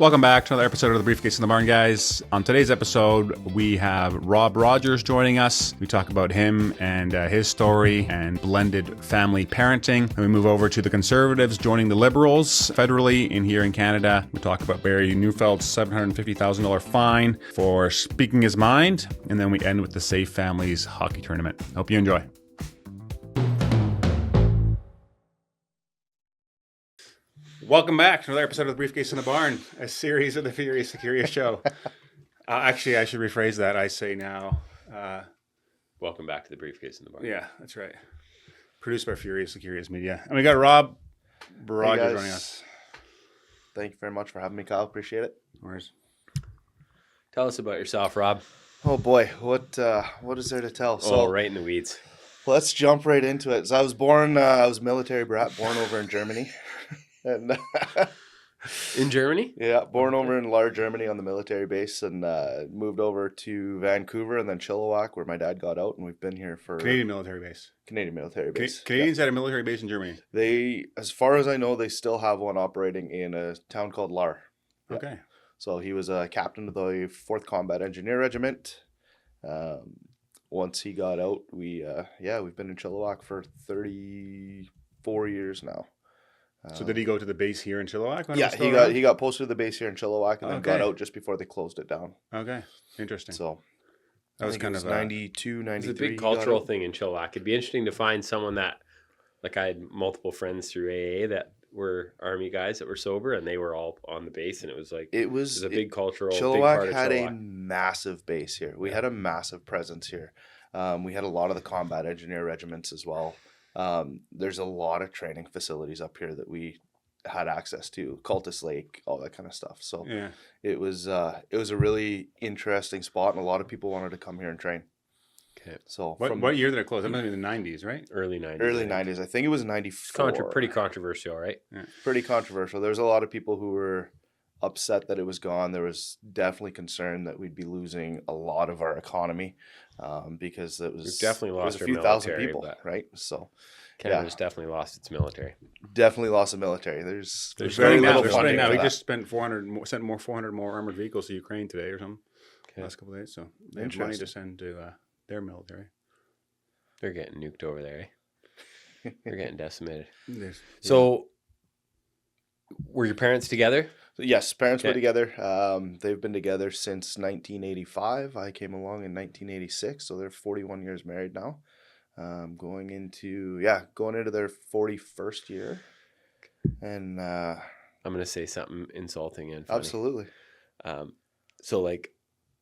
Welcome back to another episode of the Briefcase The Barn, guys. On today's episode, we have Rob Rogers joining us. We talk about him and his story and blended family parenting. Then we move over to the Conservatives joining the Liberals federally here in Canada. We talk about Barry Neufeld's $750,000 fine for speaking his mind. And then we end with the Safe Families hockey tournament. Hope you enjoy. Welcome back to another episode of the Briefcase in the Barn, a series of the Furious and Curious show. Actually, I should rephrase that. I say now. Welcome back to the Briefcase in the Barn. Yeah, that's right. Produced by Furious and Curious Media. And we got Rob Rogers joining us. Thank you very much for having me, Kyle. Appreciate it. No worries. Tell us about yourself, Rob. Oh boy, what is there to tell? So, right in the weeds. Let's jump right into it. So I was born, I was a military brat, born over in Germany. And in Germany? Yeah, born over in Lahr, Germany on the military base, and moved over to Vancouver and then Chilliwack, where my dad got out, and we've been here for Canadian military base. Canadian military base. Canadians had a military base in Germany. They, as far as I know, they still have one operating in a town called Lahr. Yeah. Okay. So he was a captain of the 4th Combat Engineer Regiment. Once he got out, we've been in Chilliwack for 34 years now. So did he go to the base here in Chilliwack? Yeah, he got posted to the base here in Chilliwack and then got out just before they closed it down. Okay, interesting. So that was kind of 92, 93. It's a big cultural thing in Chilliwack. It'd be interesting to find someone that, like I had multiple friends through AA that were Army guys that were sober, and they were all on the base, and it was like it was a big cultural. Chilliwack big had a massive base here. We had a massive presence here. We had a lot of the combat engineer regiments as well. There's a lot of training facilities up here that we had access to, Cultus Lake, all that kind of stuff. So yeah, it was a really interesting spot, and a lot of people wanted to come here and train. Okay. So what year did it close? That must be the 90s, right? Early 90s. Early 90s. I think it was 94. Pretty controversial, right? Yeah. Pretty controversial. There's a lot of people who were upset that it was gone. There was definitely concern that we'd be losing a lot of our economy because it was We've definitely lost a few thousand people, right? So Canada's definitely lost its military. Definitely lost the military. There's very little funding now. We just sent 400 more armored vehicles to Ukraine today or something. Okay. Last couple of days, so they have money to send to their military. They're getting nuked over there. Eh? They're getting decimated. So, were your parents together? Yes, parents were together. They've been together since 1985. I came along in 1986, so they're 41 years married now. Going into their 41st year. And I'm going to say something insulting and funny. Absolutely.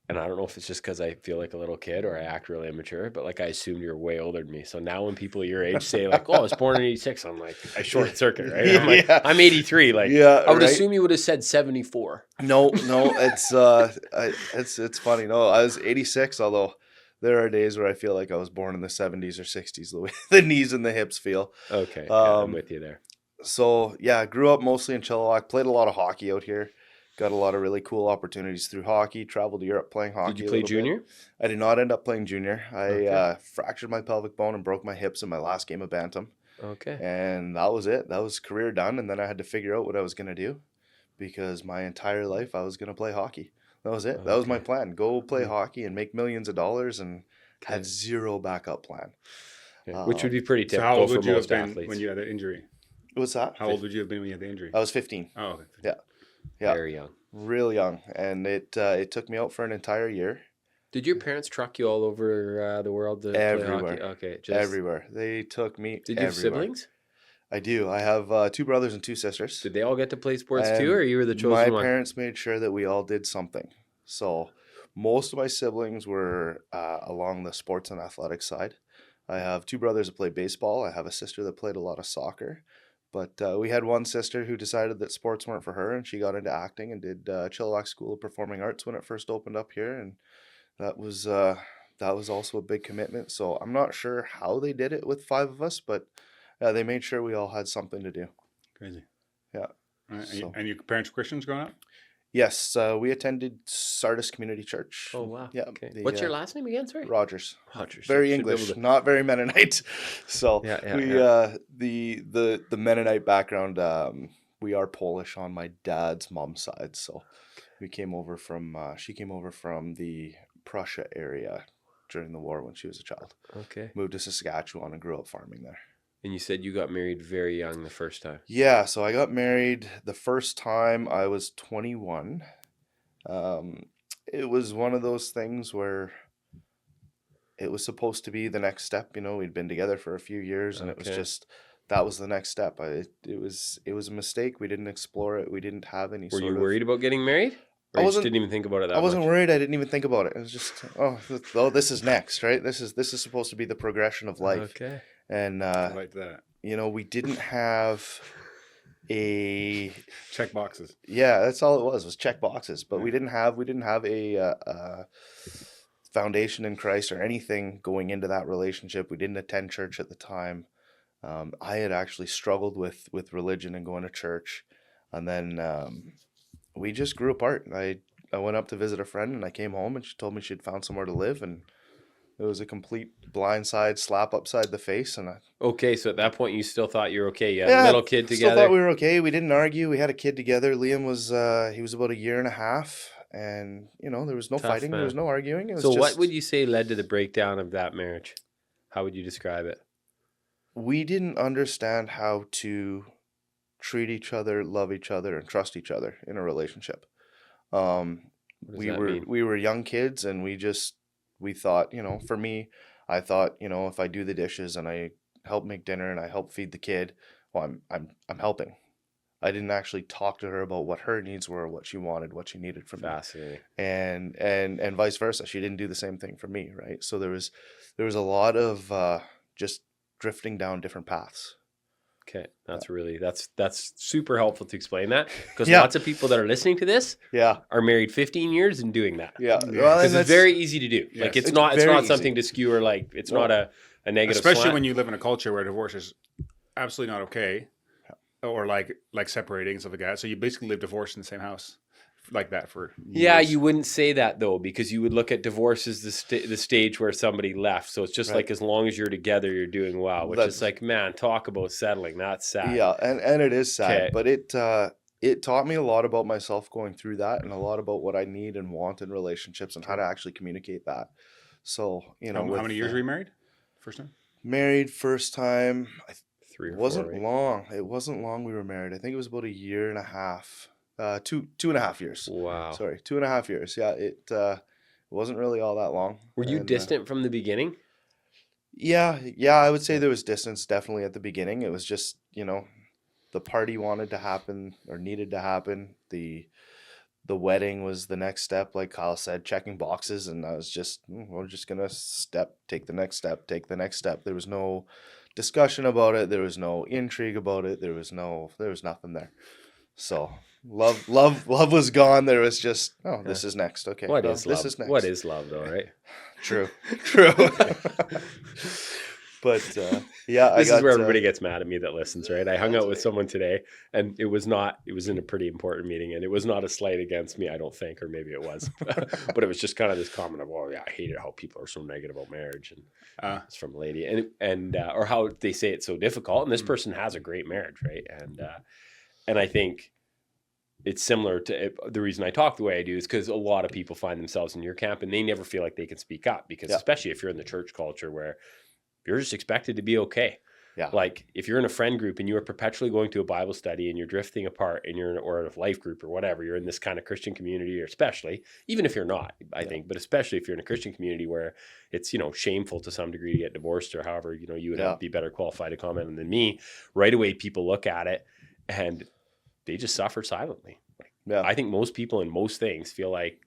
And I don't know if it's just because I feel like a little kid or I act really immature, but like I assumed you're way older than me. So now when people your age say like, "Oh, I was born in '86," I'm like, I short circuit, right? I'm like, I'm 83. Like, I would assume you would have said 74. No, it's funny. No, I was 86. Although there are days where I feel like I was born in the 70s or 60s. The way the knees and the hips feel. Okay, I'm with you there. So yeah, I grew up mostly in Chilliwack. Played a lot of hockey out here. Got a lot of really cool opportunities through hockey. Traveled to Europe playing hockey. Did you play junior? I did not end up playing junior. I fractured my pelvic bone and broke my hips in my last game of bantam. Okay. And that was it. That was career done. And then I had to figure out what I was going to do because my entire life I was going to play hockey. That was it. Okay. That was my plan. Go play hockey and make millions of dollars and had zero backup plan. Yeah. Which would be pretty typical so how old would for you most have been athletes. when you had the injury? What's that? How old would you have been when you had the injury? I was 15. Oh, okay. Yeah. Very young. Real young. And it took me out for an entire year. Did your parents truck you all over the world to everywhere. play hockey? Okay, everywhere. They took me Did you have siblings? I do. I have 2 brothers and 2 sisters. Did they all get to play sports too, or you were the chosen one? My parents made sure that we all did something. So most of my siblings were along the sports and athletics side. I have 2 brothers that play baseball. I have a sister that played a lot of soccer. But we had one sister who decided that sports weren't for her, and she got into acting and did Chilliwack School of Performing Arts when it first opened up here, and that was also a big commitment. So I'm not sure how they did it with 5 of us, but they made sure we all had something to do. Crazy. Yeah. Right. And your parents Christians growing up? Yes, we attended Sardis Community Church. Oh, wow. Yeah. Okay. What's your last name again, sorry? Rogers. Rogers. Very English, not very Mennonite. So the Mennonite background we are Polish on my dad's mom's side. So we came over from, she came over from the Prussia area during the war when she was a child. Okay. Moved to Saskatchewan and grew up farming there. And you said you got married very young the first time. Yeah, so I got married the first time I was 21. It was one of those things where it was supposed to be the next step. You know, we'd been together for a few years, and it was just, that was the next step. It was a mistake. We didn't explore it. We didn't have any Were you worried about getting married? Or you just didn't even think about it that much? I wasn't worried. I didn't even think about it. It was just, oh, this is next, right? This is supposed to be the progression of life. Okay. And I like that. you know, we didn't have a check boxes. Yeah, that's all it was check boxes. But we didn't have a foundation in Christ or anything going into that relationship. We didn't attend church at the time. I had actually struggled with religion and going to church, and then we just grew apart. I went up to visit a friend, and I came home, and she told me she'd found somewhere to live, and it was a complete blindside slap upside the face. And okay, so at that point, you still thought you were okay. You had a little kid together. Still thought we were okay. We didn't argue. We had a kid together. Liam was he was about 1.5 years, and you know, there was no fighting. Man. There was no arguing. It was just, what would you say led to the breakdown of that marriage? How would you describe it? We didn't understand how to treat each other, love each other, and trust each other in a relationship. We were young kids, and we thought, you know, for me, I thought, you know, if I do the dishes and I help make dinner and I help feed the kid, well, I'm helping. I didn't actually talk to her about what her needs were, what she wanted, what she needed from me. Fascinating. And vice versa. She didn't do the same thing for me, right? So there was a lot of just drifting down different paths. Okay, that's super helpful to explain that, because lots of people that are listening to this are married 15 years and doing that. Yeah, well, because it's very easy to do. Yes. Like it's not something to skewer. Like it's not a negative. Especially slant. when you live in a culture where divorce is absolutely not okay, or like separating and stuff like that. So you basically live divorced in the same house like that for years. Yeah, you wouldn't say that though, because you would look at divorce as the stage where somebody left. So it's just like, as long as you're together, you're doing well, which is like, man, talk about settling. That's sad. Yeah, and it is sad, but it taught me a lot about myself going through that, and a lot about what I need and want in relationships and how to actually communicate that. So, you know, how many years were you married? First time? Married first time, 3 or 4. It wasn't long. It wasn't long we were married. I think it was about 1.5 years. 2.5 years. Wow. Sorry, 2.5 years. Yeah, it wasn't really all that long. Were you distant from the beginning? Yeah, I would say there was distance definitely at the beginning. It was just, you know, the party wanted to happen or needed to happen. The wedding was the next step, like Kyle said, checking boxes, and I was just, we're just gonna take the next step. There was no discussion about it. There was no intrigue about it. There was nothing there. So love was gone. There was just, this is next. Okay. What is love? This is next. What is love though, right? True. But this is where everybody gets mad at me that listens, right? I hung out with someone today, and it was in a pretty important meeting, and it was not a slight against me, I don't think, or maybe it was, but it was just kind of this comment of, I hate it how people are so negative about marriage, and it's from a lady, and or how they say it's so difficult, and this person has a great marriage, right? And I think it's similar to the reason I talk the way I do is because a lot of people find themselves in your camp, and they never feel like they can speak up, because especially if you're in the church culture where you're just expected to be okay. Yeah. Like if you're in a friend group and you are perpetually going to a Bible study and you're drifting apart and you're in a life group or whatever, you're in this kind of Christian community, or especially, even if you're not, I think, but especially if you're in a Christian community where it's, shameful to some degree to get divorced, or however, you would be better qualified to comment on than me. Right away, people look at it and they just suffer silently. I think most people in most things feel like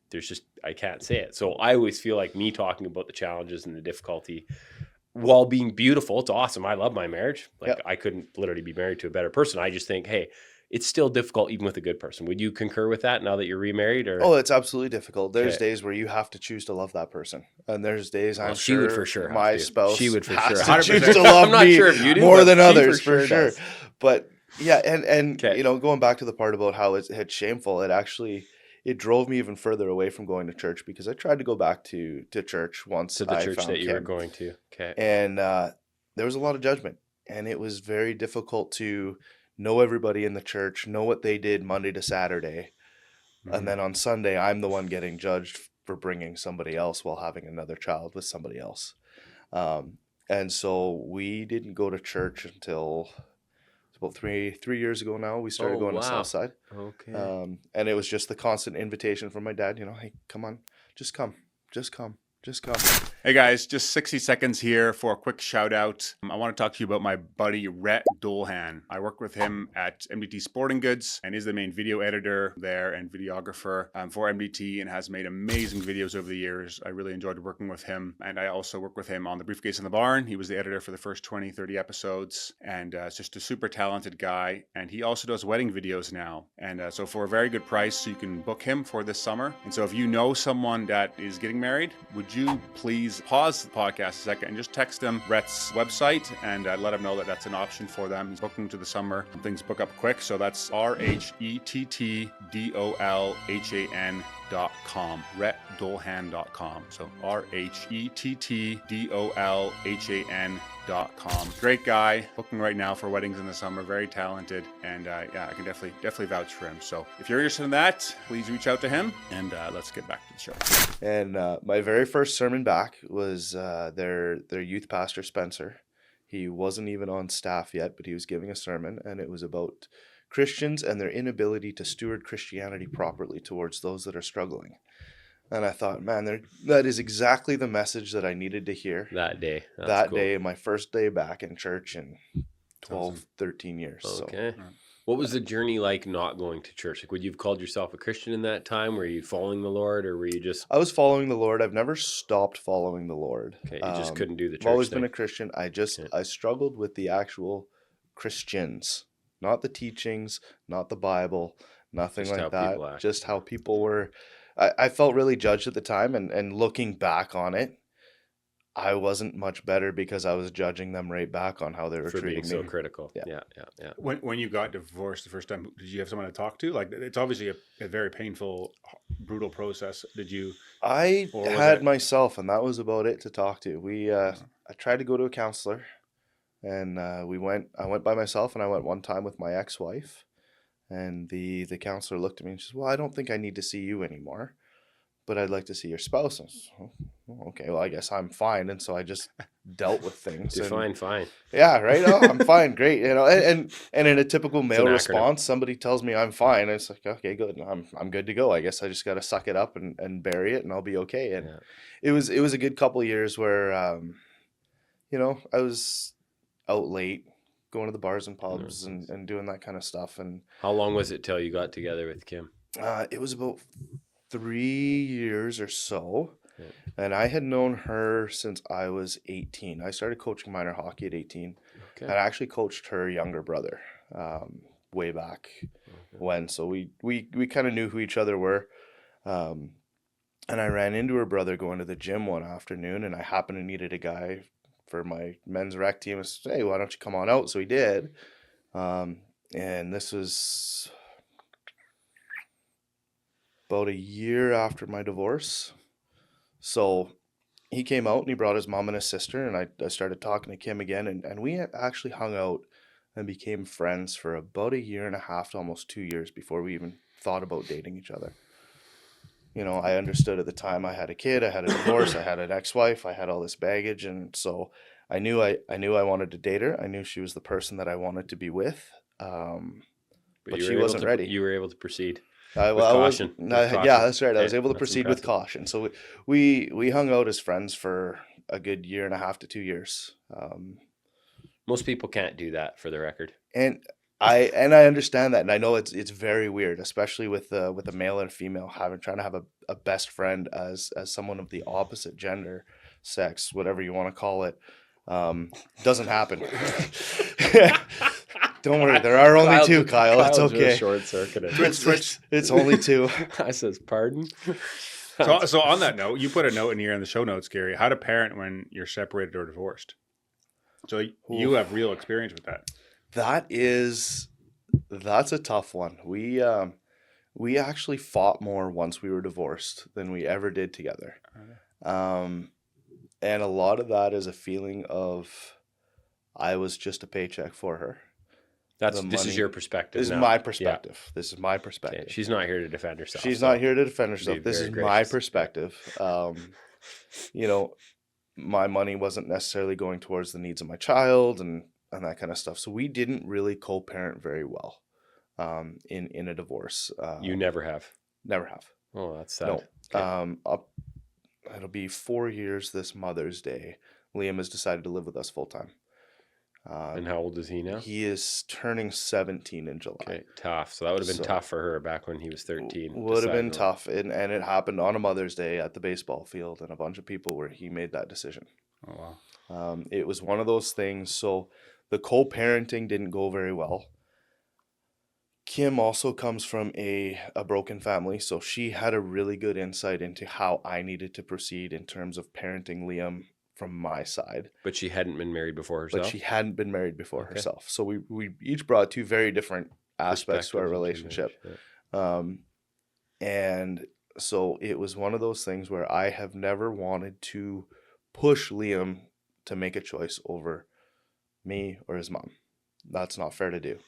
I can't say it. So I always feel like me talking about the challenges and the difficulty, while being beautiful, it's awesome. I love my marriage. I couldn't literally be married to a better person. I just think, hey, it's still difficult even with a good person. Would you concur with that now that you're remarried? Or? Oh, it's absolutely difficult. There's days where you have to choose to love that person. And there's days she would for sure my spouse she would for has sure to choose to love I'm not me sure if you do, more than others, for sure. Does. But yeah, and going back to the part about how it's shameful, it drove me even further away from going to church, because I tried to go back to church once. To the church that you were going to. Okay. And there was a lot of judgment, and it was very difficult to know everybody in the church, know what they did Monday to Saturday. And then on Sunday, I'm the one getting judged for bringing somebody else while having another child with somebody else. And so we didn't go to church until about three years ago now. We started going to Southside. Okay. And it was just the constant invitation from my dad, hey, come on, just come. Hey guys, just 60 seconds here for a quick shout out. I want to talk to you about my buddy Rhett Dolhan. I work with him at MDT Sporting Goods and is the main video editor there and videographer for MDT and has made amazing videos over the years. I really enjoyed working with him. And I also work with him on the Briefcase in the Barn. He was the editor for the first 20, 30 episodes and it's just a super talented guy. And he also does wedding videos now. And so for a very good price, you can book him for this summer. And so if you know someone that is getting married, would you please pause the podcast a second and just text them Rhett's website and let them know that that's an option for them. He's booking to the summer. Things book up quick. So that's RHETTDOLHAN.com. RhettDolhan.com. So RHETTDOLHAN.com. Great guy, booking right now for weddings in the summer, very talented, and I can definitely vouch for him. So if you're interested in that, please reach out to him, and let's get back to the show. And my very first sermon back was their youth pastor, Spencer. He wasn't even on staff yet, but he was giving a sermon, and it was about Christians and their inability to steward Christianity properly towards those that are struggling. And I thought, man, that is exactly the message that I needed to hear. That day. That day, my first day back in church in 12, 13 years. Okay. So. What was the journey like not going to church? Like, would you have called yourself a Christian in that time? Were you following the Lord or were you just... I was following the Lord. I've never stopped following the Lord. Okay, you just couldn't do the church I've always thing. been a Christian. I struggled with the actual Christians, not the teachings, not the Bible, nothing Just like how people that. act. Just how people were... I felt really judged at the time, and looking back on it, I wasn't much better because I was judging them right back on how they were For treating being me. so critical. Yeah. When you got divorced the first time, did you have someone to talk to? Like, it's obviously a very painful, brutal process. Did you? I had myself, and that was about it to talk to. I tried to go to a counselor, and I went by myself, and I went one time with my ex-wife. And the counselor looked at me and says, well, I don't think I need to see you anymore, but I'd like to see your spouse. And I said, oh, okay, well, I guess I'm fine. And so I just dealt with things. Fine. Yeah, right. Oh, I'm fine. Great. And in a typical male response, somebody tells me I'm fine. And it's like, okay, good. I'm good to go. I guess I just got to suck it up and bury it and I'll be okay. And it was a good couple of years where, I was out late, going to the bars and pubs and doing that kind of stuff. And how long was it till you got together with Kim? It was about 3 years or so. Yeah. And I had known her since I was 18. I started coaching minor hockey at 18. Okay. And I actually coached her younger brother way back when. So we kind of knew who each other were. And I ran into her brother going to the gym one afternoon, and I happened to needed a guy for my men's rec team. I said, hey, why don't you come on out? So he did. And this was about a year after my divorce. So he came out and he brought his mom and his sister, and I started talking to Kim again, and we actually hung out and became friends for about a year and a half to almost 2 years before we even thought about dating each other. I understood at the time I had a kid, I had a divorce, I had an ex-wife, I had all this baggage, and so I knew I wanted to date her. I knew she was the person that I wanted to be with, but she wasn't ready. You were able to proceed. With caution. Yeah, that's right. I was able to proceed with caution. So we hung out as friends for a good year and a half to 2 years. Most people can't do that, for the record. And I understand that, and I know it's very weird, especially with a male and a female trying to have a best friend as someone of the opposite gender, sex, whatever you want to call it. Doesn't happen. Don't worry, there are only two, Kyle. It's okay. Short-circuited. Twitch. It's only two. I says, pardon? So on that note, you put a note in here in the show notes, Gary, how to parent when you're separated or divorced. So you have real experience with that. That's a tough one. We actually fought more once we were divorced than we ever did together. And a lot of that is a feeling of I was just a paycheck for her. This is your perspective. This is my perspective. Yeah. This is my perspective. Okay. She's not here to defend herself. She's not here to defend herself. This is my perspective. You know, my money wasn't necessarily going towards the needs of my child and that kind of stuff. So we didn't really co-parent very well in a divorce. You never have? Never have. Oh, that's sad. No. Okay. It'll be 4 years this Mother's Day. Liam has decided to live with us full time. And how old is he now? He is turning 17 in July. Okay, tough. So that would have been tough for her back when he was 13. Would have been tough. And it happened on a Mother's Day at the baseball field, and a bunch of people where he made that decision. Oh, wow. It was one of those things. So the co-parenting didn't go very well. Kim also comes from a broken family, so she had a really good insight into how I needed to proceed in terms of parenting Liam from my side. But she hadn't been married before herself? But she hadn't been married before herself. So we each brought two very different aspects to our relationship. And so it was one of those things where I have never wanted to push Liam to make a choice over me or his mom. That's not fair to do.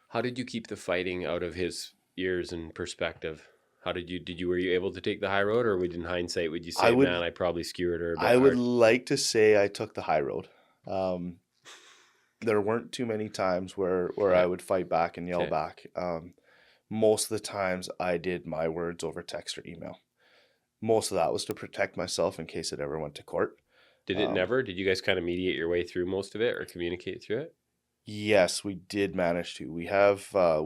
How did you keep the fighting out of his ears and perspective? How were you able to take the high road, or in hindsight, would you say, man, I probably skewered her a bit hard? Would like to say I took the high road. There weren't too many times where I would fight back and yell back. Most of the times I did my words over text or email. Most of that was to protect myself in case it ever went to court. Did it never? Did you guys kind of mediate your way through most of it or communicate through it? Yes, we did manage to. We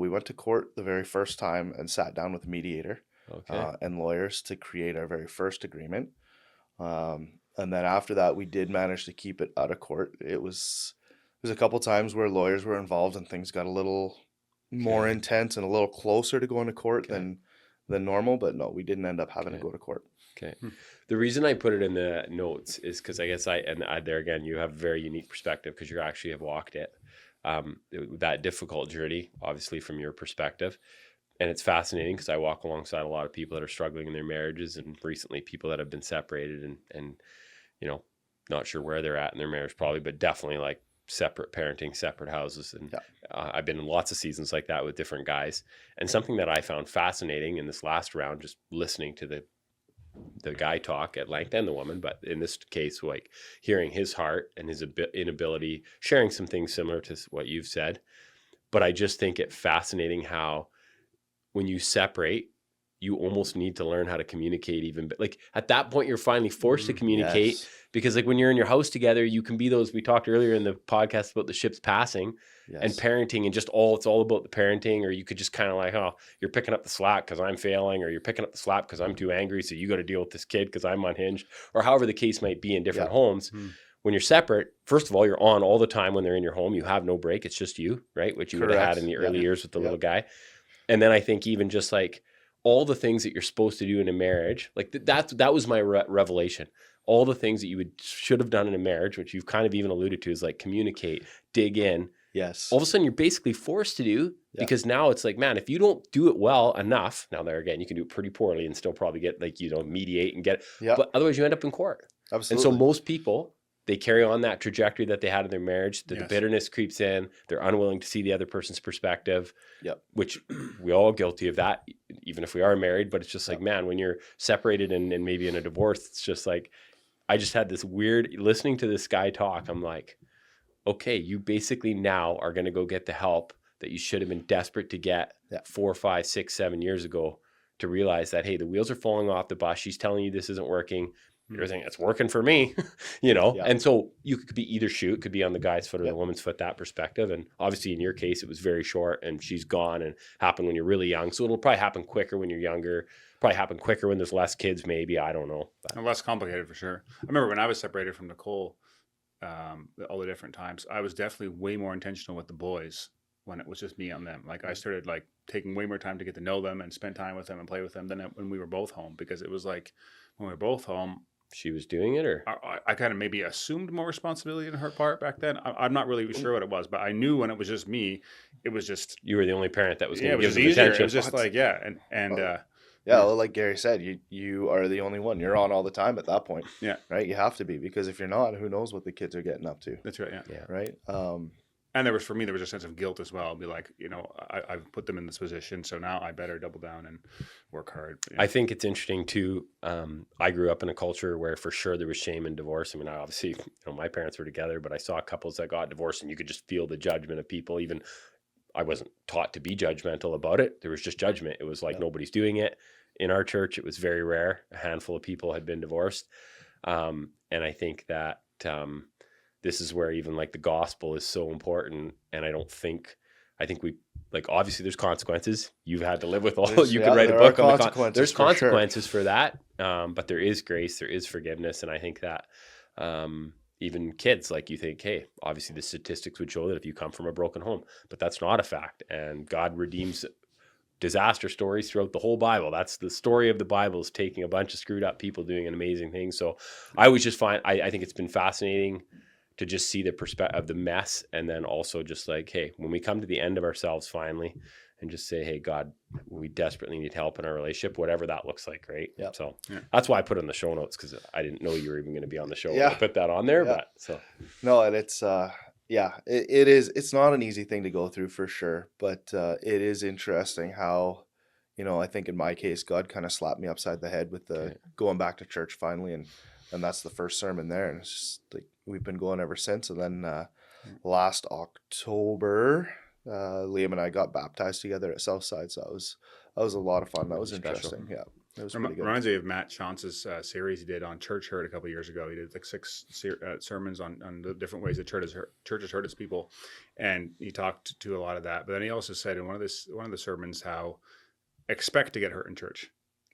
went to court the very first time and sat down with a mediator and lawyers to create our very first agreement. And then after that, we did manage to keep it out of court. It was a couple times where lawyers were involved and things got a little more intense and a little closer to going to court than normal. But no, we didn't end up having to go to court. Okay. The reason I put it in the notes is because I guess there again, you have a very unique perspective because you actually have walked it. That difficult journey, obviously from your perspective. And it's fascinating because I walk alongside a lot of people that are struggling in their marriages, and recently people that have been separated and you know, not sure where they're at in their marriage probably, but definitely like separate parenting, separate houses. And I've been in lots of seasons like that with different guys. And something that I found fascinating in this last round, just listening to the guy talk at length and the woman, but in this case, like hearing his heart and his inability, sharing some things similar to what you've said. But I just think it fascinating how when you separate, you almost need to learn how to communicate even. Like at that point, you're finally forced to communicate because like when you're in your house together, you can be those, we talked earlier in the podcast about the ships passing and parenting and just it's all about the parenting, or you could just kind of like, oh, you're picking up the slack because I'm failing, or you're picking up the slack because I'm too angry. So you got to deal with this kid because I'm unhinged, or however the case might be in different homes. When you're separate, first of all, you're on all the time when they're in your home. You have no break. It's just you, right? Which you would have had in the early years with the little guy. And then I think even just like all the things that you're supposed to do in a marriage, like that was my revelation. All the things that you should have done in a marriage, which you've kind of even alluded to, is like communicate, dig in. Yes. All of a sudden, you're basically forced to do because now it's like, man, if you don't do it well enough, now there again, you can do it pretty poorly and still probably get like, you know, mediate and get, but otherwise you end up in court. Absolutely. And so most people, they carry on that trajectory that they had in their marriage. The bitterness creeps in. They're unwilling to see the other person's perspective, which we all guilty of that, even if we are married. But it's just like, man, when you're separated and maybe in a divorce, it's just like, I just had this weird, listening to this guy talk, I'm like, okay, you basically now are going to go get the help that you should have been desperate to get 4, 5, 6, 7 years ago to realize that, hey, the wheels are falling off the bus. She's telling you this isn't working. You're saying it's working for me, you know? And so you could be either shoe, it could be on the guy's foot or the woman's foot, that perspective. And obviously in your case, it was very short and she's gone and happened when you're really young. So it'll probably happen quicker when you're younger, probably happen quicker when there's less kids, maybe, I don't know. And less complicated for sure. I remember when I was separated from Nicole, all the different times, I was definitely way more intentional with the boys when it was just me on them. Like I started like taking way more time to get to know them and spend time with them and play with them than when we were both home, because it was like when we were both home, she was doing it, or I kind of maybe assumed more responsibility on her part back then. I'm not really sure what it was, but I knew when it was just me, it was just you were the only parent that was going to give them easier. attention. It was just like well, like Gary said, you are the only one. You're on all the time at that point. Yeah. Right. You have to be, because if you're not, who knows what the kids are getting up to. That's right. Yeah. Right. And for me, there was a sense of guilt as well. I'd be like, I've put them in this position, so now I better double down and work hard. I think it's interesting too. I grew up in a culture where for sure there was shame in divorce. I mean, obviously, my parents were together, but I saw couples that got divorced and you could just feel the judgment of people. Even I wasn't taught to be judgmental about it. There was just judgment. It was like nobody's doing it. In our church, it was very rare. A handful of people had been divorced. And I think that this is where even like the gospel is so important. And I think we, like, obviously there's consequences. You've had to live with all, you could write a book on there's consequences for that. But there is grace, there is forgiveness. And I think that even kids, like, you think, hey, obviously the statistics would show that if you come from a broken home, but that's not a fact. And God redeems disaster stories throughout the whole Bible. That's the story of the Bible, is taking a bunch of screwed up people doing an amazing thing. So I was just I think it's been fascinating to just see the perspective of the mess. And then also just like, hey, when we come to the end of ourselves finally and just say, hey, God, we desperately need help in our relationship, whatever that looks like. Right. Yep. So that's why I put it in the show notes, because I didn't know you were even going to be on the show. I put that on there, but so. No, and it's, it is, it's not an easy thing to go through for sure, but it is interesting how, I think in my case, God kind of slapped me upside the head with the going back to church finally. And that's the first sermon there. And it's just like, we've been going ever since. And then last October, Liam and I got baptized together at Southside. So that was a lot of fun. That was interesting. Yeah. It was pretty good. Reminds me of Matt Chance's series he did on Church Hurt a couple of years ago. He did like 6 sermons on the different ways the church has hurt its people, and he talked to a lot of that. But then he also said in one of the sermons how expect to get hurt in church.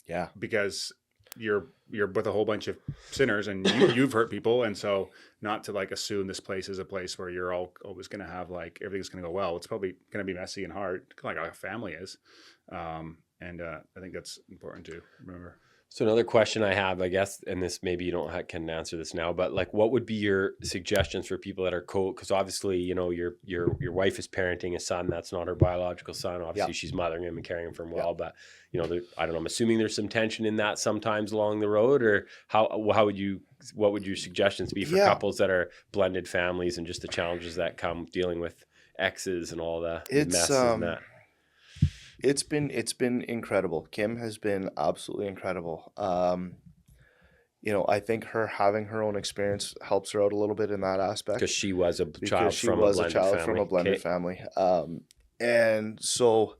Yeah, because you're with a whole bunch of sinners, and you've hurt people, and so not to like assume this place is a place where you're always going to have like everything's going to go well. It's probably going to be messy and hard, like a family is. And I think that's important to remember. So another question I have, I guess, and this maybe you can answer this now, but like, what would be your suggestions for people that are because obviously, your wife is parenting a son that's not her biological son. Obviously, she's mothering him and caring him for him well, but I don't know. I'm assuming there's some tension in that sometimes along the road, or what would your suggestions be for couples that are blended families and just the challenges that come dealing with exes and all the mess and that? It's been incredible. Kim has been absolutely incredible. I think her having her own experience helps her out a little bit in that aspect. Because she was a child from a blended family. And so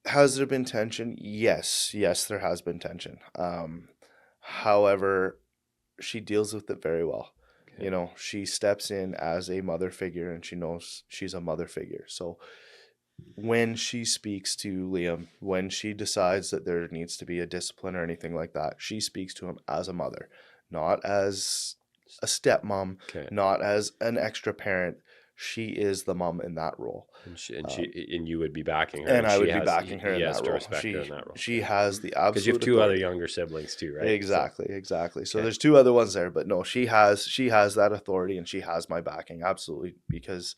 has there been tension? Yes, there has been tension. However, she deals with it very well. Okay. She steps in as a mother figure, and she knows she's a mother figure. So when she speaks to Liam, when she decides that there needs to be a discipline or anything like that, she speaks to him as a mother, not as a stepmom, not as an extra parent. She is the mom in that role. And you would be backing her. And I would be backing her in that role. She has the absolute because you have two other younger siblings too, right? Exactly. So there's two other ones there, but no, she has that authority, and she has my backing, absolutely, because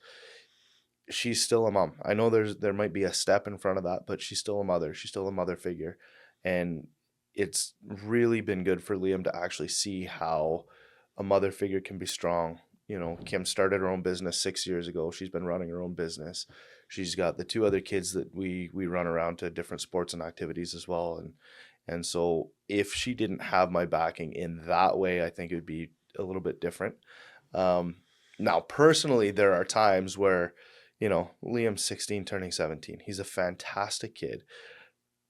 she's still a mom. I know there might be a step in front of that, but she's still a mother. She's still a mother figure. And it's really been good for Liam to actually see how a mother figure can be strong. Kim started her own business 6 years ago. She's been running her own business. She's got the 2 other kids that we run around to different sports and activities as well. And so if she didn't have my backing in that way, I think it would be a little bit different. Now, personally, there are times where Liam's 16 turning 17. He's a fantastic kid,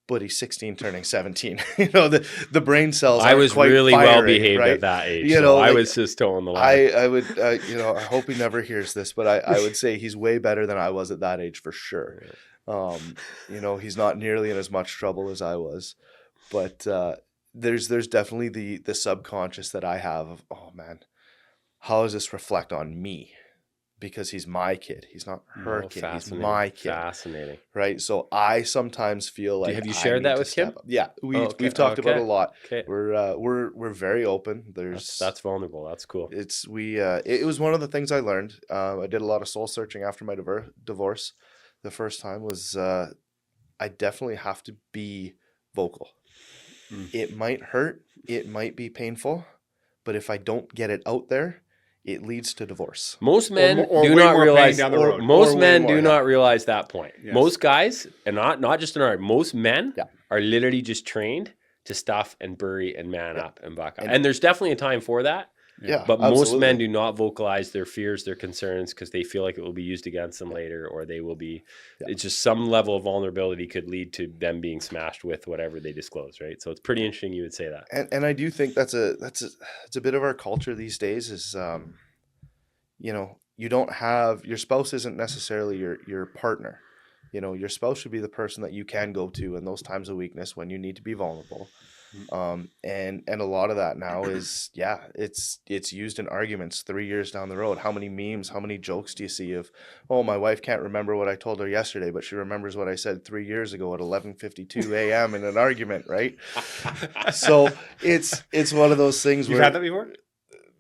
but he's 16 turning 17. The brain cells I was quite really firing, well behaved right? at that age. So I was just towing the line. I would, I hope he never hears this, but I would say he's way better than I was at that age for sure. He's not nearly in as much trouble as I was, but there's definitely the subconscious that I have of, oh man, how does this reflect on me? Because he's my kid. He's not her kid. He's my kid. Fascinating. Right? So I sometimes feel like have you shared that with Kim? Yeah. We've talked about it a lot. Okay. We're very open. That's vulnerable. That's cool. It was one of the things I learned. I did a lot of soul searching after my divorce. The first time was I definitely have to be vocal. It might hurt, it might be painful, but if I don't get it out there, it leads to divorce. Most men or do way not more pain realize. down the road. Most Or way men more, do yeah. not realize that point. Yes. Most guys, and not just in our, most men Yeah. are literally just trained to stuff and bury and man up and buck up. And- And there's definitely a time for that. Yeah, But most absolutely. men do not vocalize their fears, their concerns, because they feel like it will be used against them later, or they will be. Yeah. It's just some level of vulnerability could lead to them being smashed with whatever they disclose, right? So it's pretty interesting you would say that. And I do think it's a bit of our culture these days is, you don't have, your spouse isn't necessarily your partner. Your spouse should be the person that you can go to in those times of weakness when you need to be vulnerable. And a lot of that now is, it's used in arguments 3 years down the road. How many memes, how many jokes do you see of, oh, my wife can't remember what I told her yesterday, but she remembers what I said 3 years ago at 11:52 a.m. in an argument, right? So it's one of those things You've where, had that before?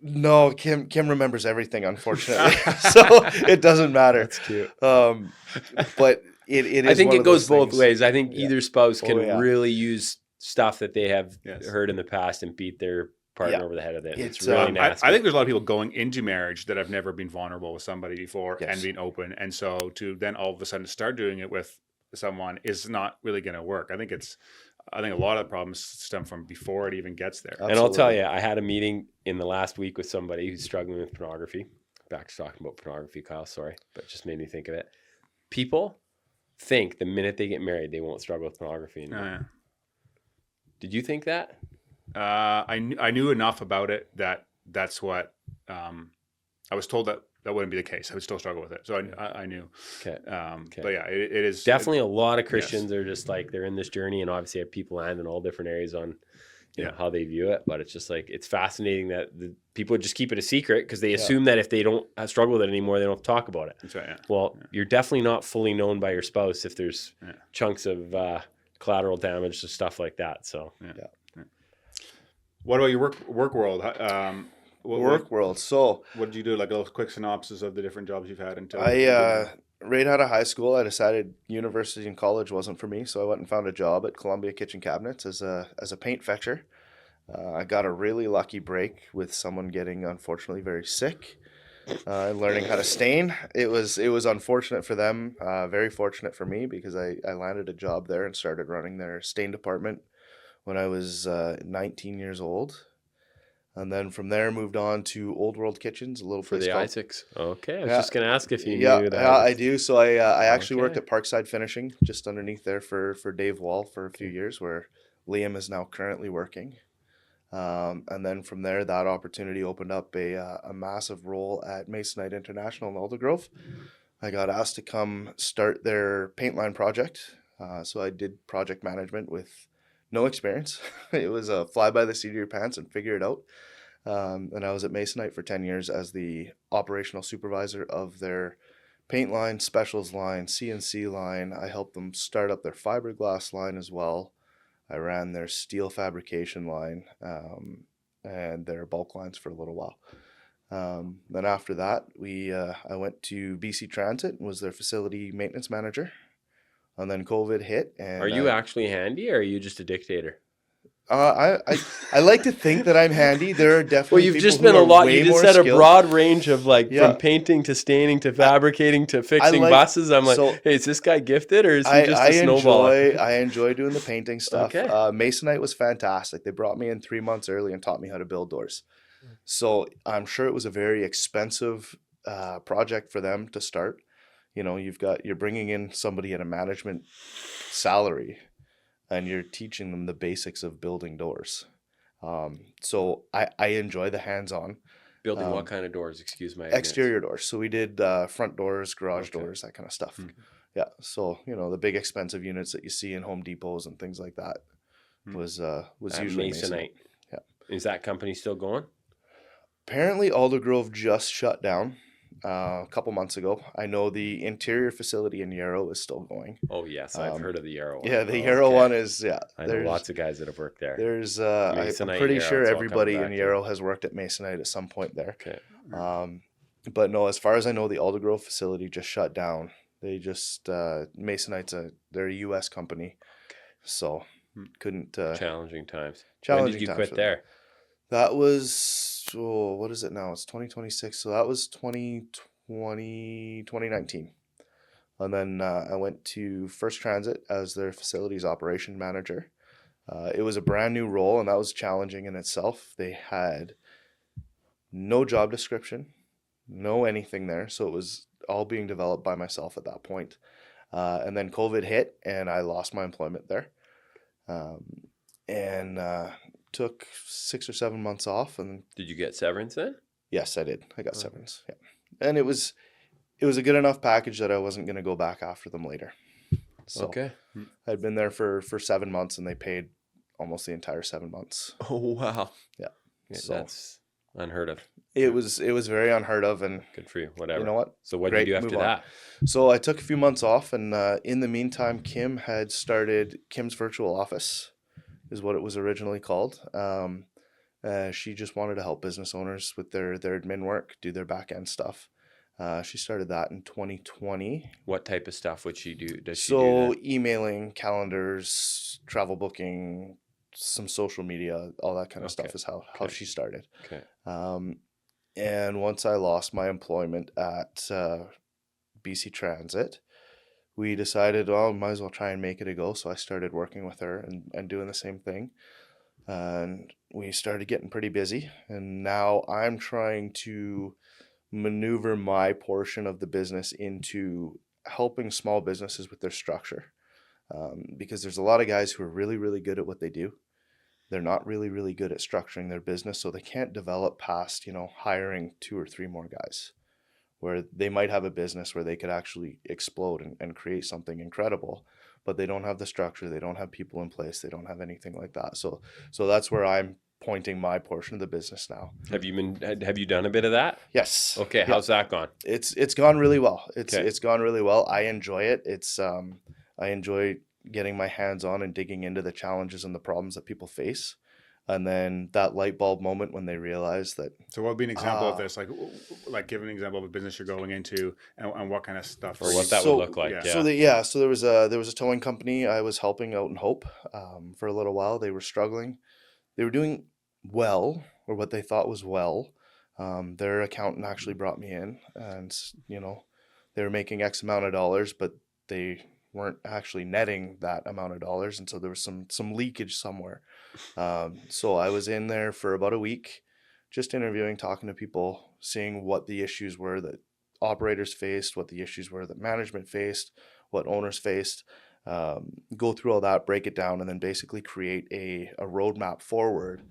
no, Kim remembers everything, unfortunately. So it doesn't matter. That's cute. But it is. I think one it of goes those both things. ways. I think Yeah. either spouse can yeah. really use stuff that they have Yes. heard in the past and beat their partner Yeah. over the head with it. It's It's, really I nasty. think there's a lot of people going into marriage that have never been vulnerable with somebody before Yes. and being open. And so to then all of a sudden start doing it with someone is not really going to work. I think a lot of the problems stem from before it even gets there. And I'll tell Absolutely. you, I had a meeting in the last week with somebody who's struggling with pornography. Back to talking about pornography, Kyle, sorry, but it just made me think of it. People think the minute they get married, they won't struggle with pornography anymore. Did you think that? I knew enough about it that's what I was told that wouldn't be the case. I would still struggle with it. So I knew. Okay. But yeah, it is Definitely a lot of Christians are just like, they're in this journey, and obviously have people land in all different areas on you know, how they view it. But it's just like, it's fascinating that the people just keep it a secret because they assume that if they don't struggle with it anymore, they don't have to talk about it. That's right, yeah. Well, you're definitely not fully known by your spouse if there's chunks of collateral damage to stuff like that. So What about your work world? Work world. So what did you do? Like a little quick synopsis of the different jobs you've had until right out of high school, I decided university and college wasn't for me, so I went and found a job at Columbia Kitchen Cabinets as a paint fetcher. I got a really lucky break with someone getting unfortunately very sick and learning how to stain. It was unfortunate for them, very fortunate for me because I landed a job there and started running their stain department when I was 19 years old. And then from there, moved on to Old World Kitchens, a little for place the called Isaacs. Okay, I was just going to ask if you knew that. Yeah, I do. So I actually worked at Parkside Finishing, just underneath there for Dave Wall for a few years, where Liam is now currently working. And then from there, that opportunity opened up a massive role at Masonite International in Aldergrove. I got asked to come start their paint line project. So I did project management with no experience. It was a fly by the seat of your pants and figure it out. And I was at Masonite for 10 years as the operational supervisor of their paint line, specials line, CNC line. I helped them start up their fiberglass line as well. I ran their steel fabrication line and their bulk lines for a little while. Then after that, I went to BC Transit and was their facility maintenance manager. And then COVID hit. And are you actually handy, or are you just a dictator? I like to think that I'm handy. There are definitely well, you've people just been who a are lot. way You just more said skilled. a broad range of from painting to staining to fabricating to fixing buses. I'm like, hey, is this guy gifted, or is he just a snowballer? I enjoy doing the painting stuff. Okay. Masonite was fantastic. They brought me in 3 months early and taught me how to build doors. So I'm sure it was a very expensive project for them to start. You know, you're bringing in somebody at a management salary, and you're teaching them the basics of building doors. So I enjoy the hands-on. Building what kind of doors? Excuse my exterior doors. So we did front doors, garage doors, that kind of stuff. Yeah. So the big expensive units that you see in Home Depots and things like that was usually Masonite. Yeah. Is that company still going? Apparently, Aldergrove just shut down a couple months ago. I know the interior facility in Yarrow is still going. Oh yes, I've heard of the Yarrow one. Yeah, the Yarrow one is I know lots of guys that have worked there. There's I'm pretty sure everybody in Yarrow has worked at Masonite at some point there. Okay. But no, as far as I know, the Aldergrove facility just shut down. They just Masonite's they're a U.S. company, so couldn't. Challenging times. Challenging. When did you quit there? That was so what is it now? It's 2026. So that was 2019. And then I went to First Transit as their facilities operation manager. It was a brand new role, and that was challenging in itself. They had no job description, no anything there. So it was all being developed by myself at that point. And then COVID hit, and I lost my employment there. And took 6 or 7 months off. And Did you get severance then? yes, I did. I got severance. Yeah, and it was a good enough package that I wasn't going to go back after them later. So Okay. I'd been there for 7 months, and they paid almost the entire 7 months. Oh wow. Yeah. So That's unheard of. it was very unheard of, and Good for you. Whatever. you know what? So what did you do after move on. that? So I took a few months off, and in the meantime, Kim had started Kim's Virtual Office, is what it was originally called. She just wanted to help business owners with their admin work, do their back end stuff. She started that in 2020. What type of stuff would she do? Does she So do emailing, calendars, travel booking, some social media, all that kind of stuff is how she started. that? Okay. And once I lost my employment at BC Transit, we decided, well, might as well try and make it a go. So I started working with her and doing the same thing. And we started getting pretty busy. And now I'm trying to maneuver my portion of the business into helping small businesses with their structure. Because there's a lot of guys who are really, really good at what they do. They're not really, really good at structuring their business, so they can't develop past, hiring 2 or 3 more guys, where they might have a business where they could actually explode and create something incredible, but they don't have the structure, they don't have people in place, they don't have anything like that. So that's where I'm pointing my portion of the business now. Have you done a bit of that? Yes. Okay. Yeah. How's that gone? It's gone really well. Okay. It's gone really well. I enjoy it. I enjoy getting my hands on and digging into the challenges and the problems that people face. And then that light bulb moment when they realize that. So what would be an example of this? Like give an example of a business you're going into and what kind of stuff. Or what that would look like. Yeah. So there was a towing company I was helping out in Hope for a little while. They were struggling. They were doing well, or what they thought was well. Their accountant actually brought me in, and they were making X amount of dollars, but they weren't actually netting that amount of dollars, and so there was some leakage somewhere. So I was in there for about a week, just interviewing, talking to people, seeing what the issues were that operators faced, what the issues were that management faced, what owners faced. Go through all that, break it down, and then basically create a roadmap forward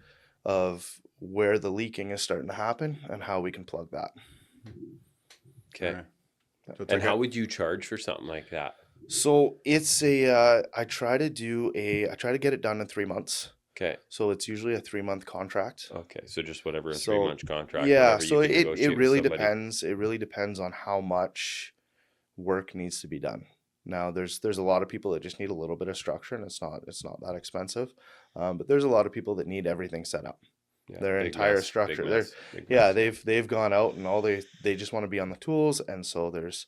of where the leaking is starting to happen and how we can plug that. Okay. So and how would you charge for something like that? So it's I try to get it done in 3 months. Okay. So it's usually a 3-month contract. Okay. So just whatever a 3-month contract. Yeah. So it really depends. It really depends on how much work needs to be done. Now there's a lot of people that just need a little bit of structure, and it's not that expensive. But there's a lot of people that need everything set up. Yeah, their entire structure. They've gone out and all they just want to be on the tools, and so there's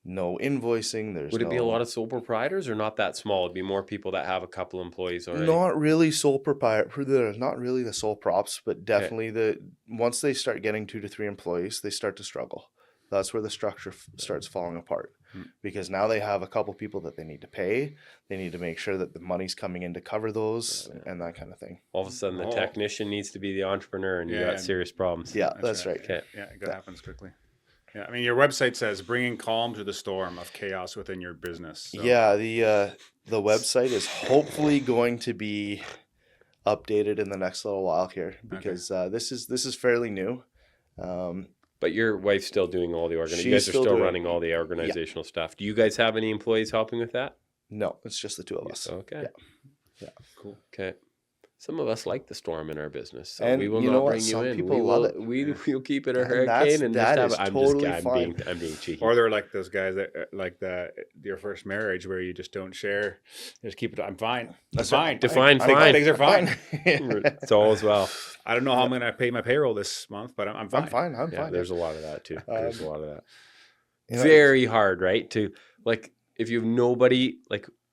no invoicing. Would it be a lot of sole proprietors, or not that small? It'd be more people that have a couple employees already. Not really sole proprietor. Not really the sole props, but definitely once they start getting 2 to 3 employees, they start to struggle. That's where the structure starts falling apart, because now they have a couple people that they need to pay. They need to make sure that the money's coming in to cover those and that kind of thing. All of a sudden, the technician needs to be the entrepreneur, and you got serious problems. Yeah, that's right. Okay. Yeah, it happens quickly. Yeah, I mean, your website says bringing calm to the storm of chaos within your business. So. Yeah, the website is hopefully going to be updated in the next little while here, because this is fairly new. But your wife's still doing all the you guys are still running all the organizational stuff. Do you guys have any employees helping with that? No, it's just the 2 of us. Okay. Yeah. Cool. Okay. Some of us like the storm in our business, so and we will not bring Some you in. People love it. We'll keep it a hurricane, and that just is have. totally I'm fine. being cheeky. Or they're like those guys that like your first marriage where you just don't share. Just keep it. I'm fine. That's fine. Define fine. Things are fine. It's all as well. I don't know how I'm going to pay my payroll this month, but I'm fine. I'm fine. There's a lot of that too. There's a lot of that. You Very hard, right? To if you have nobody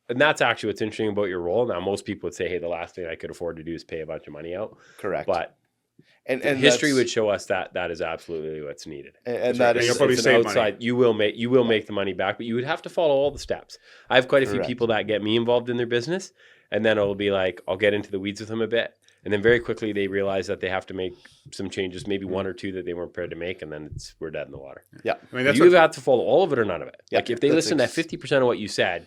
and that's actually what's interesting about your role. Now, most people would say, hey, the last thing I could afford to do is pay a bunch of money out. Correct. But And history would show us that is absolutely what's needed. And that is, you'll probably save money. You will make the money back, but you would have to follow all the steps. I have quite a few people that get me involved in their business, and then it'll be like, I'll get into the weeds with them a bit. And then very quickly they realize that they have to make some changes, maybe one or two that they weren't prepared to make, and then we're dead in the water. Yeah. I mean, you have to follow all of it or none of it. Yeah, like if they listen to 50% of what you said,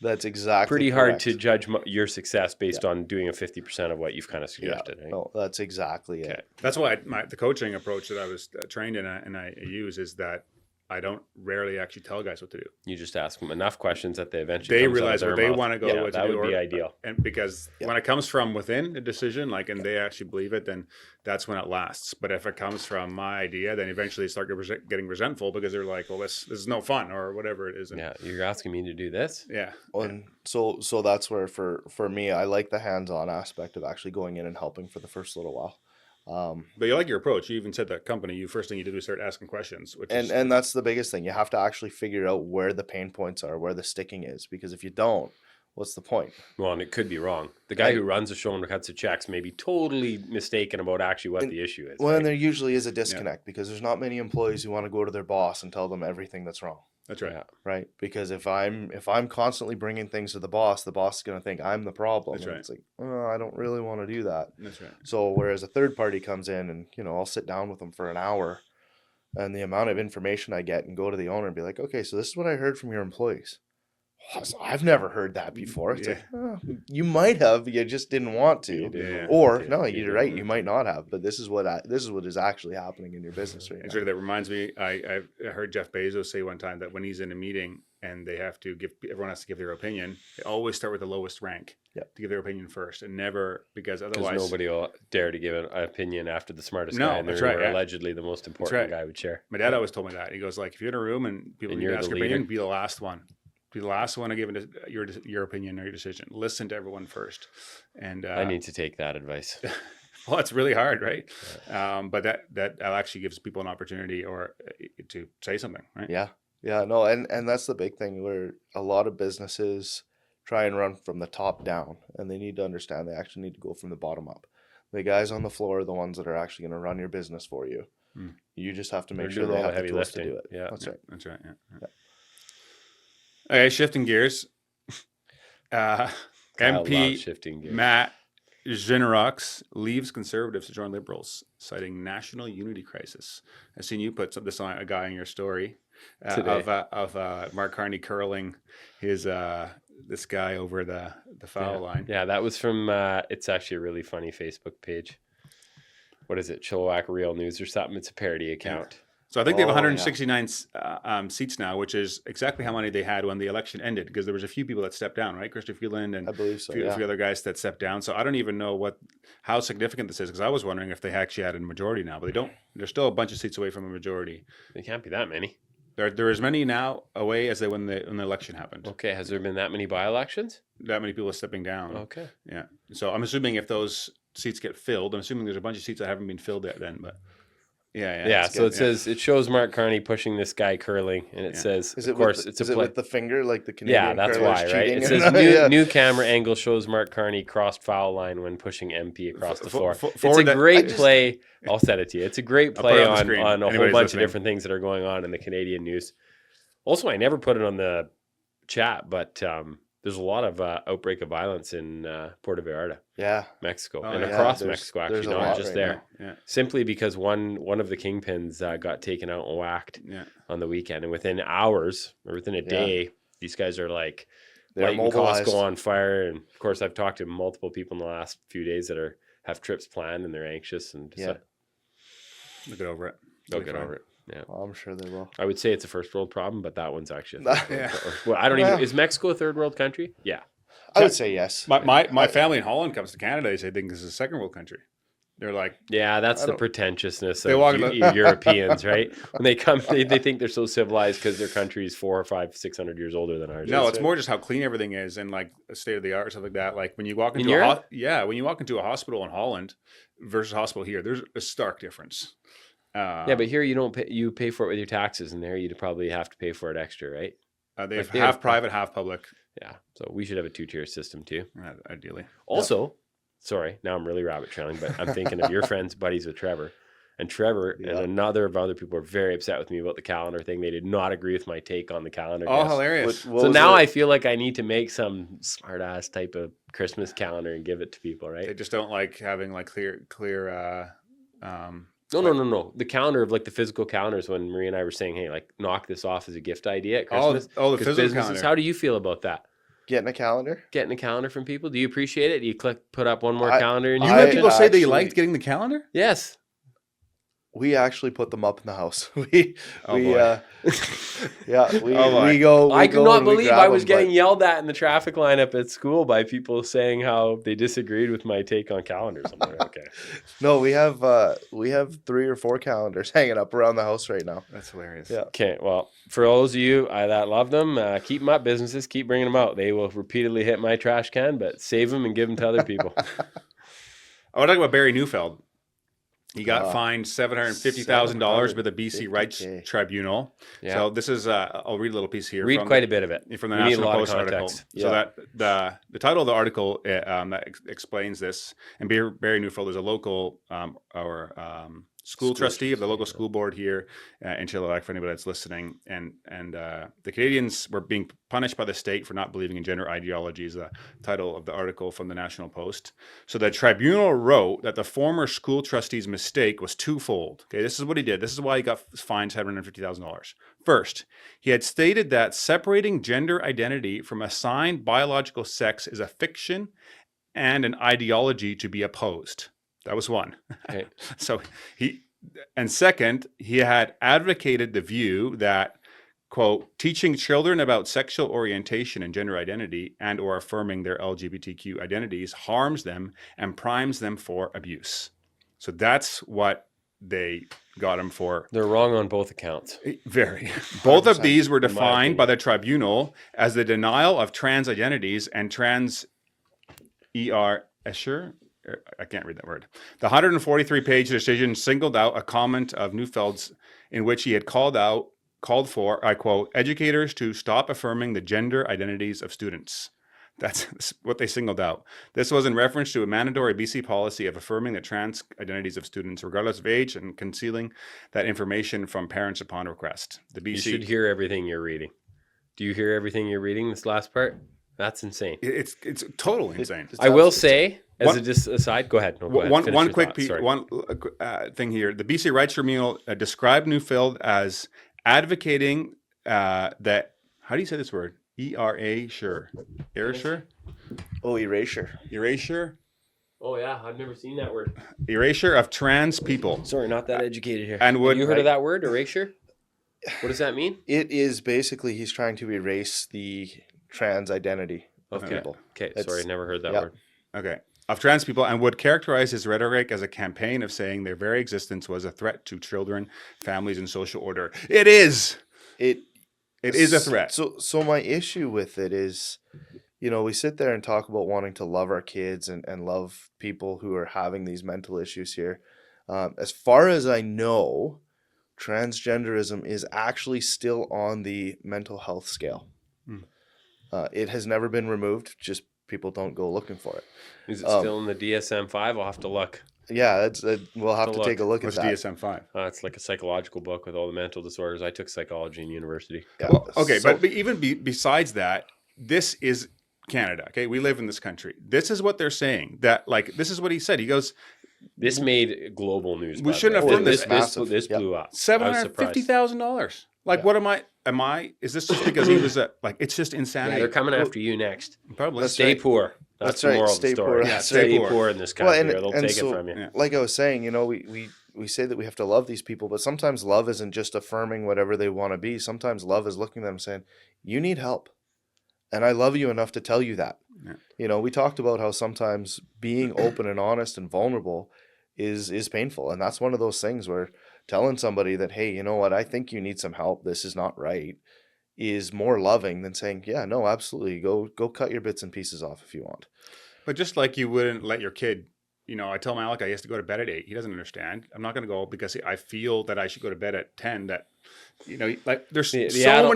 that's exactly pretty correct. hard to judge your success based on doing a 50% of what you've kind of suggested. Right? No, that's exactly it. That's why the coaching approach that I was trained in and I use is that I don't rarely actually tell guys what to do. You just ask them enough questions that they eventually they realize where they want to go. What that to do, would be ideal. And because when it comes from within a decision, like, and they actually believe it, then that's when it lasts. But if it comes from my idea, then eventually they start getting resentful because they're like, well, this is no fun or whatever it is. And you're asking me to do this. Yeah. And so that's where for me, I like the hands-on aspect of actually going in and helping for the first little while. But you like your approach. You even said that company, first thing you did was start asking questions, and that's the biggest thing. You have to actually figure out where the pain points are, where the sticking is, because if you don't, what's the point? Well, and it could be wrong. The guy who runs the show and cuts the checks may be totally mistaken about actually what the issue is. Well, and there usually is a disconnect because there's not many employees who want to go to their boss and tell them everything that's wrong. That's right. Right? Because if I'm constantly bringing things to the boss is going to think I'm the problem. That's right. It's like, oh, I don't really want to do that. That's right. So whereas a third party comes in and, I'll sit down with them for an hour, and the amount of information I get and go to the owner and be like, okay, so this is what I heard from your employees. I've never heard that before. It's like, oh, you might have, you just didn't want to, you're right, you might not have. But this is what is actually happening in your business right now. Actually, that reminds me. I heard Jeff Bezos say one time that when he's in a meeting and everyone has to give their opinion, they always start with the lowest rank to give their opinion first, and never because otherwise nobody will dare to give an opinion after the smartest guy in the room, or allegedly the most important guy would share. My dad always told me that. He goes like, if you're in a room and people need to ask your opinion, be the last one. Be the last one to give your opinion or your decision. Listen to everyone first. And I need to take that advice. Well, it's really hard, right? But that actually gives people an opportunity to say something, right? Yeah, no, and that's the big thing where a lot of businesses try and run from the top down, and they need to understand they actually need to go from the bottom up. The guys on the floor are the ones that are actually going to run your business for you. You just have to make sure they have the tools to do it. Yeah, that's right. That's right. Yeah. Okay, shifting gears. MP Matt Generox leaves Conservatives to join Liberals, citing national unity crisis. I've seen you put this on a guy in your story of Mark Carney curling his this guy over the foul line. Yeah, that was from. It's actually a really funny Facebook page. What is it? Chilliwack Real News or something? It's a parody account. Yeah. So I think they have 169 seats now, which is exactly how many they had when the election ended, because there was a few people that stepped down, right? Christopher Freeland and I believe so, a few other guys that stepped down. So I don't even know how significant this is, because I was wondering if they actually had a majority now, but they don't. They're still a bunch of seats away from a majority. They can't be that many. They're as many now away as they when the election happened. Okay, has there been that many by-elections? That many people are stepping down. Okay. Yeah. So I'm assuming if those seats get filled, I'm assuming there's a bunch of seats that haven't been filled yet then, but... Yeah. So it shows Mark Carney pushing this guy curling, and it says, is of course, it's a play. With the finger, like the Canadian. Yeah, that's why, right? Cheating. It says new camera angle shows Mark Carney crossed foul line when pushing MP across the floor. It's a great play. I'll send it to you. It's a great play on a whole bunch of different things that are going on in the Canadian news. Also, I never put it on the chat, but there's a lot of outbreak of violence in Puerto Vallarta, Mexico, across Mexico, actually, not just there. Yeah. Simply because one of the kingpins got taken out and whacked on the weekend, and within hours or within a day, these guys are like lighting Costco on fire. And of course, I've talked to multiple people in the last few days that have trips planned and they're anxious and they'll get over it. They'll get over it. Yeah, I'm sure they will. I would say it's a first world problem, but that one's actually well, I don't even. Is Mexico a third world country? Yeah, I would say yes. My family in Holland comes to Canada. They say they think this is a second world country. They're like, that's the pretentiousness of Europeans, right? When they come, they think they're so civilized because their country is 400, 500, 600 years older than ours. No, it's more just how clean everything is and like state of the art stuff like that. Like when you walk into when you walk into a hospital in Holland versus a hospital here, there's a stark difference. But here you don't pay. You pay for it with your taxes, and there you'd probably have to pay for it extra, right? They have half private, half public. Yeah, so we should have a 2-tier system too. Ideally. Also, sorry, now I'm really rabbit trailing, but I'm thinking of your friends, buddies with Trevor. And Trevor and another of other people were very upset with me about the calendar thing. They did not agree with my take on the calendar. Oh, hilarious. So now I feel like I need to make some smart ass type of Christmas calendar and give it to people, right? They just don't like having like clear No. The calendar of like the physical calendars when Marie and I were saying, hey, like knock this off as a gift idea at Christmas. The physical calendar. How do you feel about that? Getting a calendar? Getting a calendar from people? Do you appreciate it? Do you put up one more calendar? You let people say they liked getting the calendar? Yes. We actually put them up in the house. We go. I could not believe I was getting yelled at in the traffic lineup at school by people saying how they disagreed with my take on calendars. I'm like, okay. No, we have 3 or 4 calendars hanging up around the house right now. That's hilarious. Yeah. Okay. Well, for those of you that love them, keep them up. Businesses, keep bringing them out. They will repeatedly hit my trash can, but save them and give them to other people. I want to talk about Barry Neufeld. He got fined $750,000 by the BC Rights Tribunal. Yeah. So this is, I'll read a little piece here. Read quite a bit of it. From the National Post article. Yeah. So that the title of the article that explains this, and Barry Neufeld is a local school trustee of the local school board here in Chilliwack, for anybody that's listening. And the Canadians were being punished by the state for not believing in gender ideology is the title of the article from the National Post. So the tribunal wrote that the former school trustee's mistake was twofold. Okay, this is what he did. This is why he got fined $750,000. First, he had stated that separating gender identity from assigned biological sex is a fiction and an ideology to be opposed. That was one. Okay. Second, he had advocated the view that, quote, teaching children about sexual orientation and gender identity and or affirming their LGBTQ identities harms them and primes them for abuse. So that's what they got him for. They're wrong on both accounts. Very. Both of these were defined by the tribunal as the denial of trans identities and trans I can't read that word. The 143-page decision singled out a comment of Neufeld's in which he had called for, I quote, educators to stop affirming the gender identities of students. That's what they singled out. This was in reference to a mandatory BC policy of affirming the trans identities of students, regardless of age, and concealing that information from parents upon request. The BC. You should hear everything you're reading. Do you hear everything you're reading, this last part? That's insane. It's totally insane. I will say, as a aside, go ahead. No, go ahead. One quick thing here. The BC Rights Tribunal described Neufeld as advocating that, how do you say this word? Erasure. Oh, erasure. Erasure? Oh, yeah. I've never seen that word. Erasure of trans people. Sorry, not that educated here. And have you heard of that word, erasure? What does that mean? It is basically he's trying to erase the trans identity of people. Okay, sorry, I never heard that word. Okay. Of trans people, and would characterize his rhetoric as a campaign of saying their very existence was a threat to children, families, and social order. It is. It is a threat. So my issue with it is, we sit there and talk about wanting to love our kids and love people who are having these mental issues here. As far as I know, transgenderism is actually still on the mental health scale. It has never been removed, just people don't go looking for it. Is it still in the DSM-5? I'll have to look. Yeah, we'll have to take a look at that. What's DSM-5? It's like a psychological book with all the mental disorders. I took psychology in university. Yeah. Well, okay, but even besides that, this is Canada. Okay, we live in this country. This is what they're saying. This is what he said. He goes, this made global news. We shouldn't have done this. This blew up. $750,000. What am I? Is this just because he was it's just insanity. Yeah, they're coming after you next. Probably. Stay poor. That's the moral of the story. Poor. Yeah, stay poor in this country, or they'll take it from you. Yeah. Like I was saying, we say that we have to love these people, but sometimes love isn't just affirming whatever they want to be. Sometimes love is looking at them and saying, you need help. And I love you enough to tell you that. Yeah. We talked about how sometimes being open and honest and vulnerable is painful. And that's one of those things where telling somebody that, hey, you know what, I think you need some help, this is not right, is more loving than saying, yeah, no, absolutely, go cut your bits and pieces off if you want. But just like you wouldn't let your kid, I tell my he has to go to bed at 8. He doesn't understand. I'm not going to go because I feel that I should go to bed at 10. That, there's many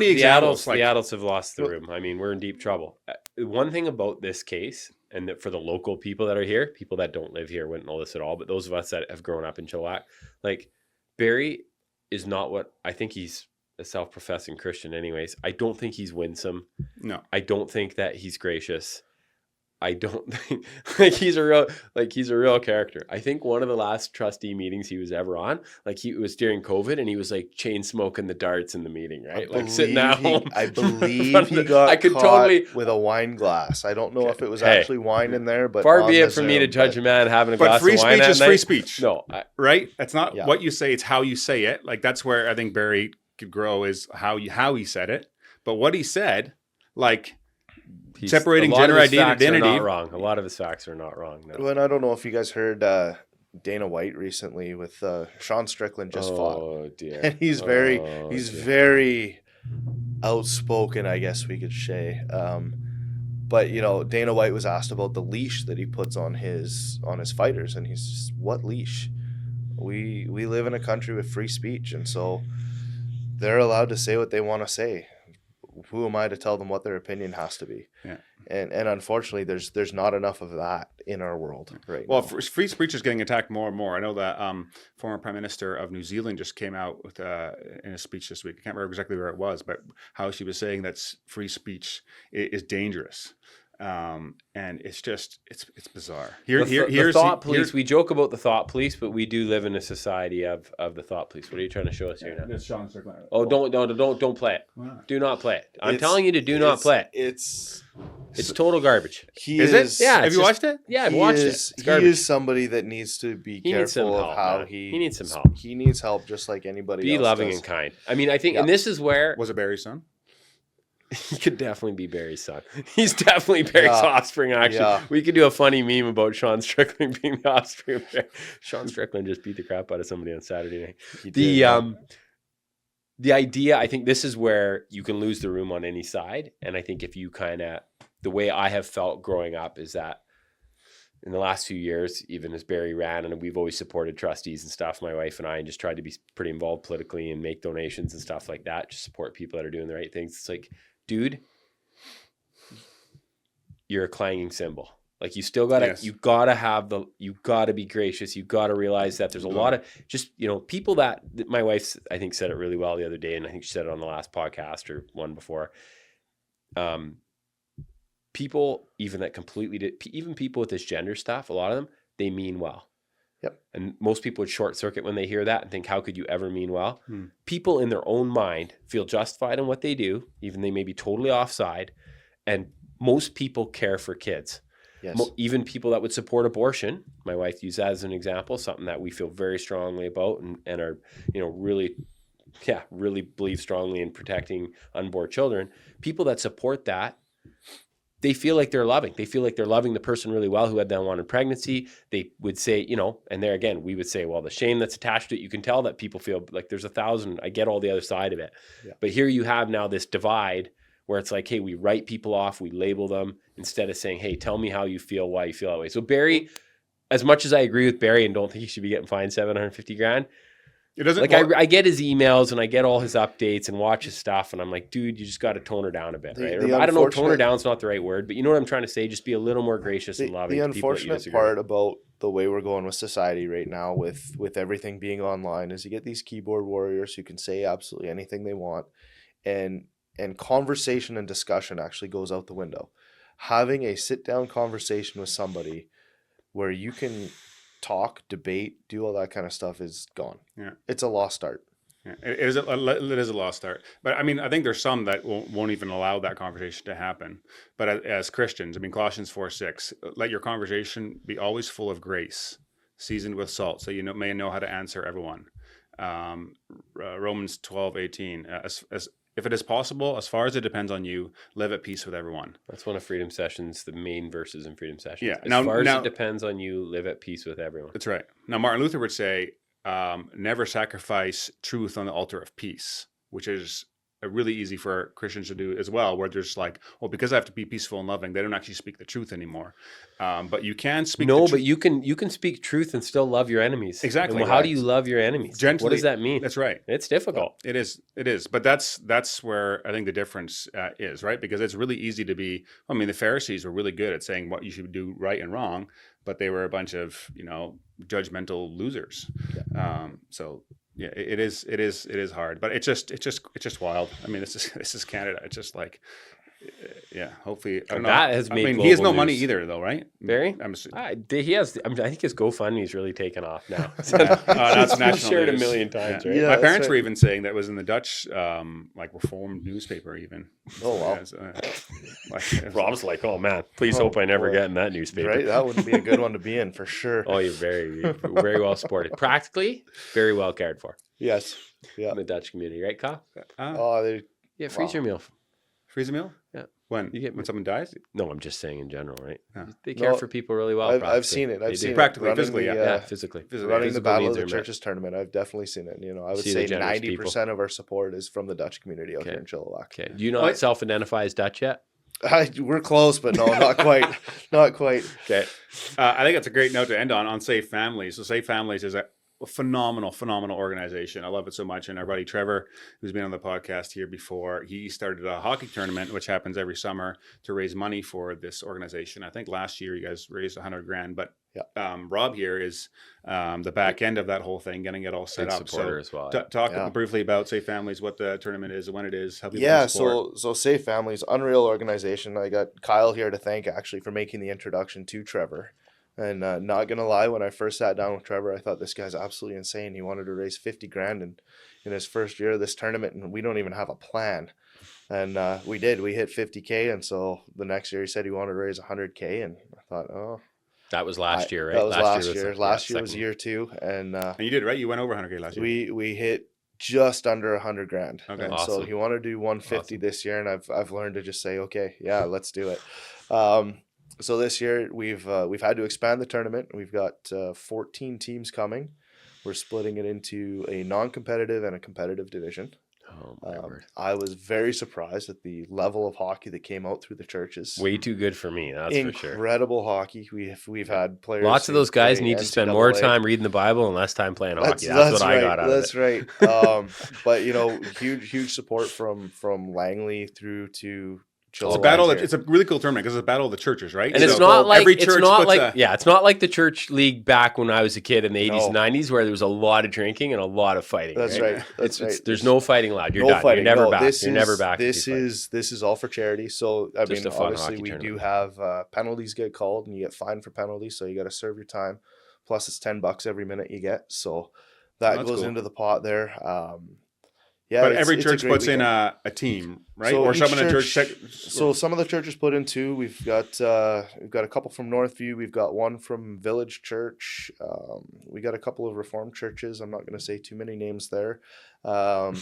examples. The adults have lost the room. I mean, we're in deep trouble. One thing about this case and that for the local people that are here, people that don't live here wouldn't know this at all, but those of us that have grown up in Chilliwack, like Barry is not what I think he's a self-professing Christian anyways. I don't think he's winsome. No. I don't think that he's gracious. I don't think like he's a real character. I think one of the last trustee meetings he was ever on, like he was during COVID, and he was like chain smoking the darts in the meeting, right? Like sitting at home. I believe he got caught with a wine glass. I don't know if it was actually wine in there, but far be it from me to judge a man having a glass of wine. But free speech is free speech. No, right? That's not what you say; it's how you say it. Like that's where I think Barry could grow is how he said it. But what he said, like. Separating gender identity. Not wrong. A lot of his facts are not wrong. No. Well, and I don't know if you guys heard Dana White recently with Sean Strickland just fought. Oh dear. And he's very outspoken, I guess we could say. But you know, Dana White was asked about the leash that he puts on his fighters, and he's just, what leash? We live in a country with free speech, and so they're allowed to say what they want to say. Who am I to tell them what their opinion has to be? Yeah. And unfortunately, there's not enough of that in our world right now. Well, free speech is getting attacked more and more. I know that former Prime Minister of New Zealand just came out with in a speech this week. I can't remember exactly where it was, but how she was saying that free speech is dangerous. And it's just it's bizarre. Here's thought police. We joke about the thought police, but we do live in a society of the thought police. What are you trying to show us here now? It's Sean Strickland. Oh, don't play it. Do not play it. I'm telling you to do not play it. It's total garbage. Is it? Yeah. Have you watched it? Yeah, I've watched it. He is somebody that needs to be careful of how he needs some help. He needs help just like anybody else. Be loving and kind. I mean, I think, and this is where was it Barry's son? He could definitely be Barry's son. He's definitely Barry's offspring, actually. We could do a funny meme about Sean Strickland being the offspring of Barry. Sean Strickland just beat the crap out of somebody on Saturday night. The idea, I think this is where you can lose the room on any side. And I think if you the way I have felt growing up is that in the last few years, even as Barry ran, and we've always supported trustees and stuff, my wife and I, and just tried to be pretty involved politically and make donations and stuff like that, just support people that are doing the right things. It's like, dude, you're a clanging cymbal. Like you still gotta, you gotta be gracious. You gotta realize that there's a lot of just, people that my wife, I think said it really well the other day. And I think she said it on the last podcast or one before. People, even that completely did, even people with this gender stuff, a lot of them, they mean well. Yep. And most people would short circuit when they hear that and think, how could you ever mean well? People in their own mind feel justified in what they do, even they may be totally offside. And most people care for kids. Yes. Even people that would support abortion. My wife used that as an example, something that we feel very strongly about and are, really believe strongly in protecting unborn children. People that support that, they feel like they're loving. They feel like they're loving the person really well who had the unwanted pregnancy. They would say, and there again, we would say, well, the shame that's attached to it, you can tell that people feel like there's 1,000. I get all the other side of it. Yeah. But here you have now this divide where it's like, hey, we write people off, we label them instead of saying, hey, tell me how you feel, why you feel that way. So Barry, as much as I agree with Barry and don't think he should be getting fined $750,000, it doesn't like I get his emails and I get all his updates and watch his stuff and I'm like, dude, you just got to tone her down a bit, right? I don't know, tone her down's not the right word, but you know what I'm trying to say? Just be a little more gracious and loving. The unfortunate part about the way we're going with society right now, with everything being online, is you get these keyboard warriors who can say absolutely anything they want, and conversation and discussion actually goes out the window. Having a sit down conversation with somebody where you can talk, debate, do all that kind of stuff is gone. Yeah, it's a lost art. Yeah, it is a lost art. But I mean, I think there's some that won't even allow that conversation to happen. But as Christians, I mean, Colossians 4:6, let your conversation be always full of grace, seasoned with salt, so you may know how to answer everyone. Romans 12:18, if it is possible, as far as it depends on you, live at peace with everyone. That's one of Freedom Sessions, the main verses in Freedom Sessions. Yeah. As far as it depends on you, live at peace with everyone. That's right. Now, Martin Luther would say, never sacrifice truth on the altar of peace, which is really easy for Christians to do as well, where there's like, well, because I have to be peaceful and loving, they don't actually speak the truth anymore. But you can speak. No, but you can speak truth and still love your enemies. Exactly. And how do you love your enemies? Gently. What does that mean? That's right. It's difficult. It is. But that's where I think the difference is, right? Because it's really easy to be. I mean, the Pharisees were really good at saying what you should do right and wrong, but they were a bunch of judgmental losers. Yeah. So. Yeah, it is hard, but it's just wild. I mean, this is Canada. It's just like, yeah. Hopefully, I don't know. That has made. I mean, he has no money either, though, right? Barry? He has. I think his GoFundMe's really taken off now. That's national. Shared news. a million times, right? Yeah, my parents were even saying that was in the Dutch, Reformed newspaper, even. Oh wow! Rob's like, oh man, please hope I never get in that newspaper. Right, that wouldn't be a good one to be in for sure. Oh, you're very well supported. Practically, very well cared for. Yes. Yeah. In the Dutch community, right, Kyle? Freeze your meal. Freeze a meal? Yeah. When someone dies? No, I'm just saying in general, right? Yeah. They care for people really well. I've seen it. I've seen practically, it. physically, physically. Running the Battle of the Churches tournament, I've definitely seen it. I would say 90% of our support is from the Dutch community out here in Chilliwack. Okay. Do you not self-identify as Dutch yet? We're close, but no, not quite. Not quite. Okay. I think it's a great note to end on Safe Families. So Safe Families is a phenomenal organization. I love it so much. And our buddy Trevor, who's been on the podcast here before, he started a hockey tournament, which happens every summer, to raise money for this organization. I think last year you guys raised $100,000, but Rob here is the back end of that whole thing, getting it all set up. So as well, talk briefly about Safe Families, what the tournament is, when it is, how people so Safe Families, unreal organization. I got Kyle here to thank actually for making the introduction to Trevor. And not gonna lie, when I first sat down with Trevor, I thought this guy's absolutely insane. He wanted to raise $50,000 in his first year of this tournament, and we don't even have a plan. And we did. We hit $50K, and so the next year he said he wanted to raise $100K, and I thought, oh. That was last year, right? That was last year. Last year was year two, and you did, right? You went over $100K last year. We hit just under $100,000. Okay, and awesome. So he wanted to do 150 this year, and I've learned to just say, okay, yeah, let's do it. So this year we've had to expand the tournament. We've got 14 teams coming. We're splitting it into a non-competitive and a competitive division. Oh my word! I was very surprised at the level of hockey that came out through the churches. Way too good for me, that's for sure. Incredible hockey. We've had players. Lots of those guys need to spend more time reading the Bible and less time playing hockey. That's what I got out of it. That's right. But huge support from Langley through to. It's a battle. It's a really cool tournament because it's a battle of the churches, right? And it's not like it's not like the church league back when I was a kid in the 80s and 90s where there was a lot of drinking and a lot of fighting. That's right. There's no fighting allowed. You're done. You're never back. You're never back. This is all for charity. So I mean, obviously we do have penalties get called and you get fined for penalties. So you got to serve your time. Plus it's $10 every minute you get. So that goes into the pot there. Yeah, but every church puts in a team, right? So or some of the church. So some of the churches put in two. We've got a couple from Northview. We've got one from Village Church. We got a couple of Reformed churches. I'm not going to say too many names there, but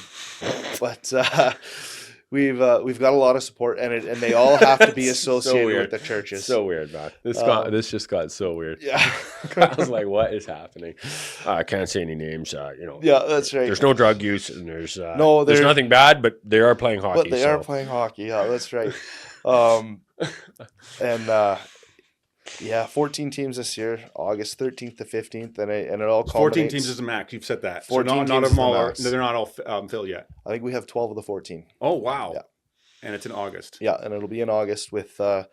we've got a lot of support, and they all have to be associated with the churches. So weird, man. This just got so weird. Yeah, I was like, what is happening? I can't say any names. Yeah, that's right. There's no drug use, and there's nothing bad, but they are playing hockey. But they are playing hockey. Yeah, that's right. 14 teams this year, August 13th to 15th, and it all culminates. 14 teams is the max. You've said that. 14 so not of them all are. They're not all filled yet. I think we have 12 of the 14. Oh wow! Yeah, and it's in August. Yeah, and it'll be in August with a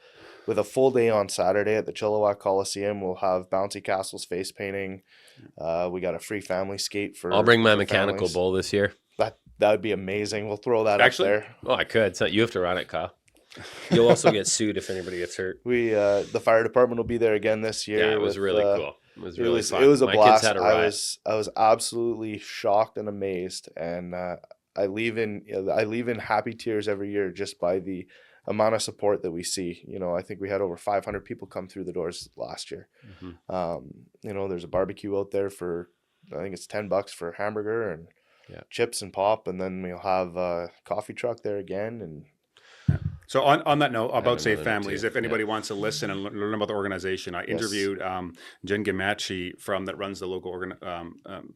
full day on Saturday at the Chilliwack Coliseum. We'll have Bouncy Castle's face painting. We got a free family skate for. I'll bring my mechanical bull this year. That would be amazing. We'll throw that up there. Oh, I could. So you have to run it, Kyle. You'll also get sued if anybody gets hurt. The fire department will be there again this year. Yeah, it was really cool. It was really fun. It was a blast. Kids had a riot. I was absolutely shocked and amazed, and I leave in happy tears every year just by the amount of support that we see. I think we had over 500 people come through the doors last year. Mm-hmm. There's a barbecue out there for I think it's $10 for a hamburger and chips and pop, and then we'll have a coffee truck there again and. So on that note, about Safe another Families, too. if anybody wants to listen and learn about the organization, I interviewed Jen Gamachi that runs the local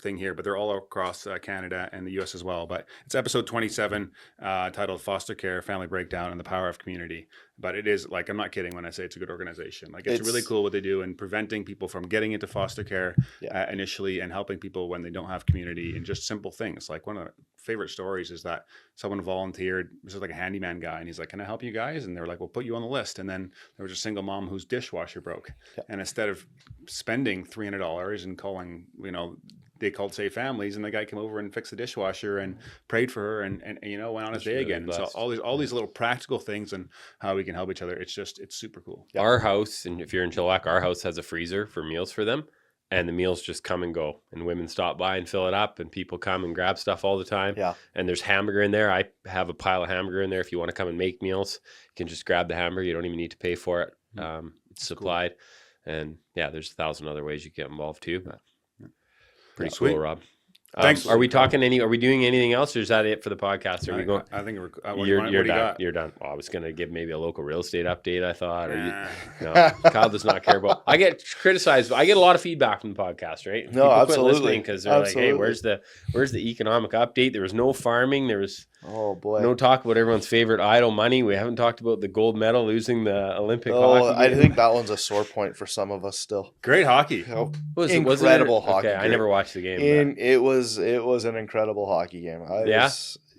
thing here, but they're all across Canada and the US as well. But it's episode 27 titled Foster Care, Family Breakdown, and the Power of Community. But it is, like, I'm not kidding when I say it's a good organization. Like, it's really cool what they do in preventing people from getting into foster care initially, and helping people when they don't have community, and just simple things. Like, one of the favorite stories is that someone volunteered, this is like a handyman guy, and he's like, can I help you guys? And they were like, we'll put you on the list. And then there was a single mom whose dishwasher broke. And instead of spending $300 and calling, they called Safe Families, and the guy came over and fixed the dishwasher and prayed for her, and went on his day really again. Blessed. And so all these little practical things and how we can help each other. It's super cool. Our house, and if you're in Chilliwack, our house has a freezer for meals for them, and the meals just come and go, and women stop by and fill it up, and people come and grab stuff all the time. Yeah. And there's hamburger in there. I have a pile of hamburger in there. If you want to come and make meals, you can just grab the hamburger. You don't even need to pay for it. It's supplied. Cool. And there's 1,000 other ways you get involved too. But pretty cool, sweet. Rob. Thanks. Are we doing anything else, or is that it for the podcast? Are we going? I think you're done. You're done. Oh, I was going to give maybe a local real estate update, I thought. No, Kyle does not care about. I get criticized. I get a lot of feedback from the podcast, right? No, absolutely. Because they're like, "Hey, where's the economic update?" There was no farming. There was no talk about everyone's favorite idle money. We haven't talked about the gold medal losing the Olympic hockey game. I think that one's a sore point for some of us still. Great hockey. Incredible hockey. Okay, I never watched the game. It was an incredible hockey game.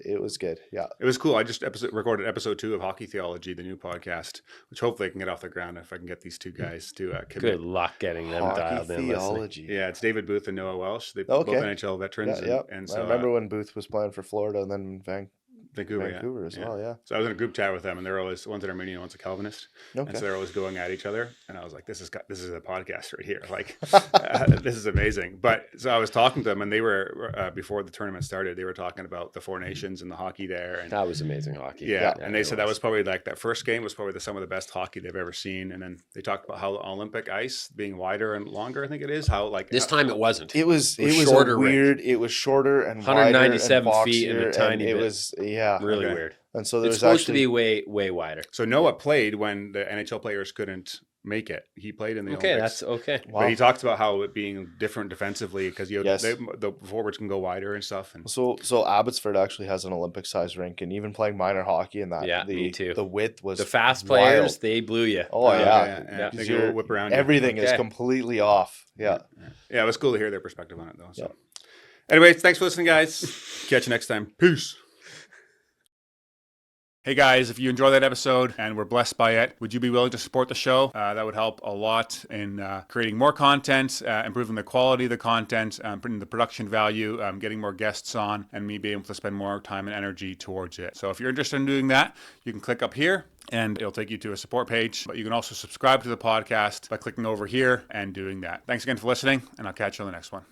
It was good. Yeah. It was cool. I just recorded episode 2 of Hockey Theology, the new podcast, which hopefully I can get off the ground if I can get these two guys to commit. Good luck getting them dialed in. Theology. Yeah, it's David Booth and Noah Welsh. They're both NHL veterans. And so, I remember when Booth was playing for Florida and then Vancouver as well, yeah. So I was in a group chat with them, and they're always, one's an Arminian, one's a Calvinist. Okay. And so they're always going at each other. And I was like, this is a podcast right here. Like, this is amazing. But so I was talking to them, and they were, before the tournament started, they were talking about the Four Nations and the hockey there. And that was amazing hockey. Yeah. And they said that was probably like, that first game was probably some of the best hockey they've ever seen. And then they talked about how the Olympic ice being wider and longer, I think it is. How like this time it wasn't. It was shorter, weird. It was shorter and 197 wider feet and a tiny bit. It was really weird. And so it's supposed to be way wider. So Noah played when the NHL players couldn't make it. He played in the Olympics. That's okay. Wow. But he talks about how it being different defensively because the forwards can go wider and stuff. And so Abbotsford actually has an Olympic-sized rink, and even playing minor hocky in that, me too. The width was the fast players. They blew you. Oh yeah. They go whip around. Everything is completely off. Yeah. It was cool to hear their perspective on it though. So, anyways, thanks for listening, guys. Catch you next time. Peace. Hey guys, if you enjoyed that episode and were blessed by it, would you be willing to support the show? That would help a lot in creating more content, improving the quality of the content, putting the production value, getting more guests on, and me being able to spend more time and energy towards it. So if you're interested in doing that, you can click up here and it'll take you to a support page. But you can also subscribe to the podcast by clicking over here and doing that. Thanks again for listening, and I'll catch you on the next one.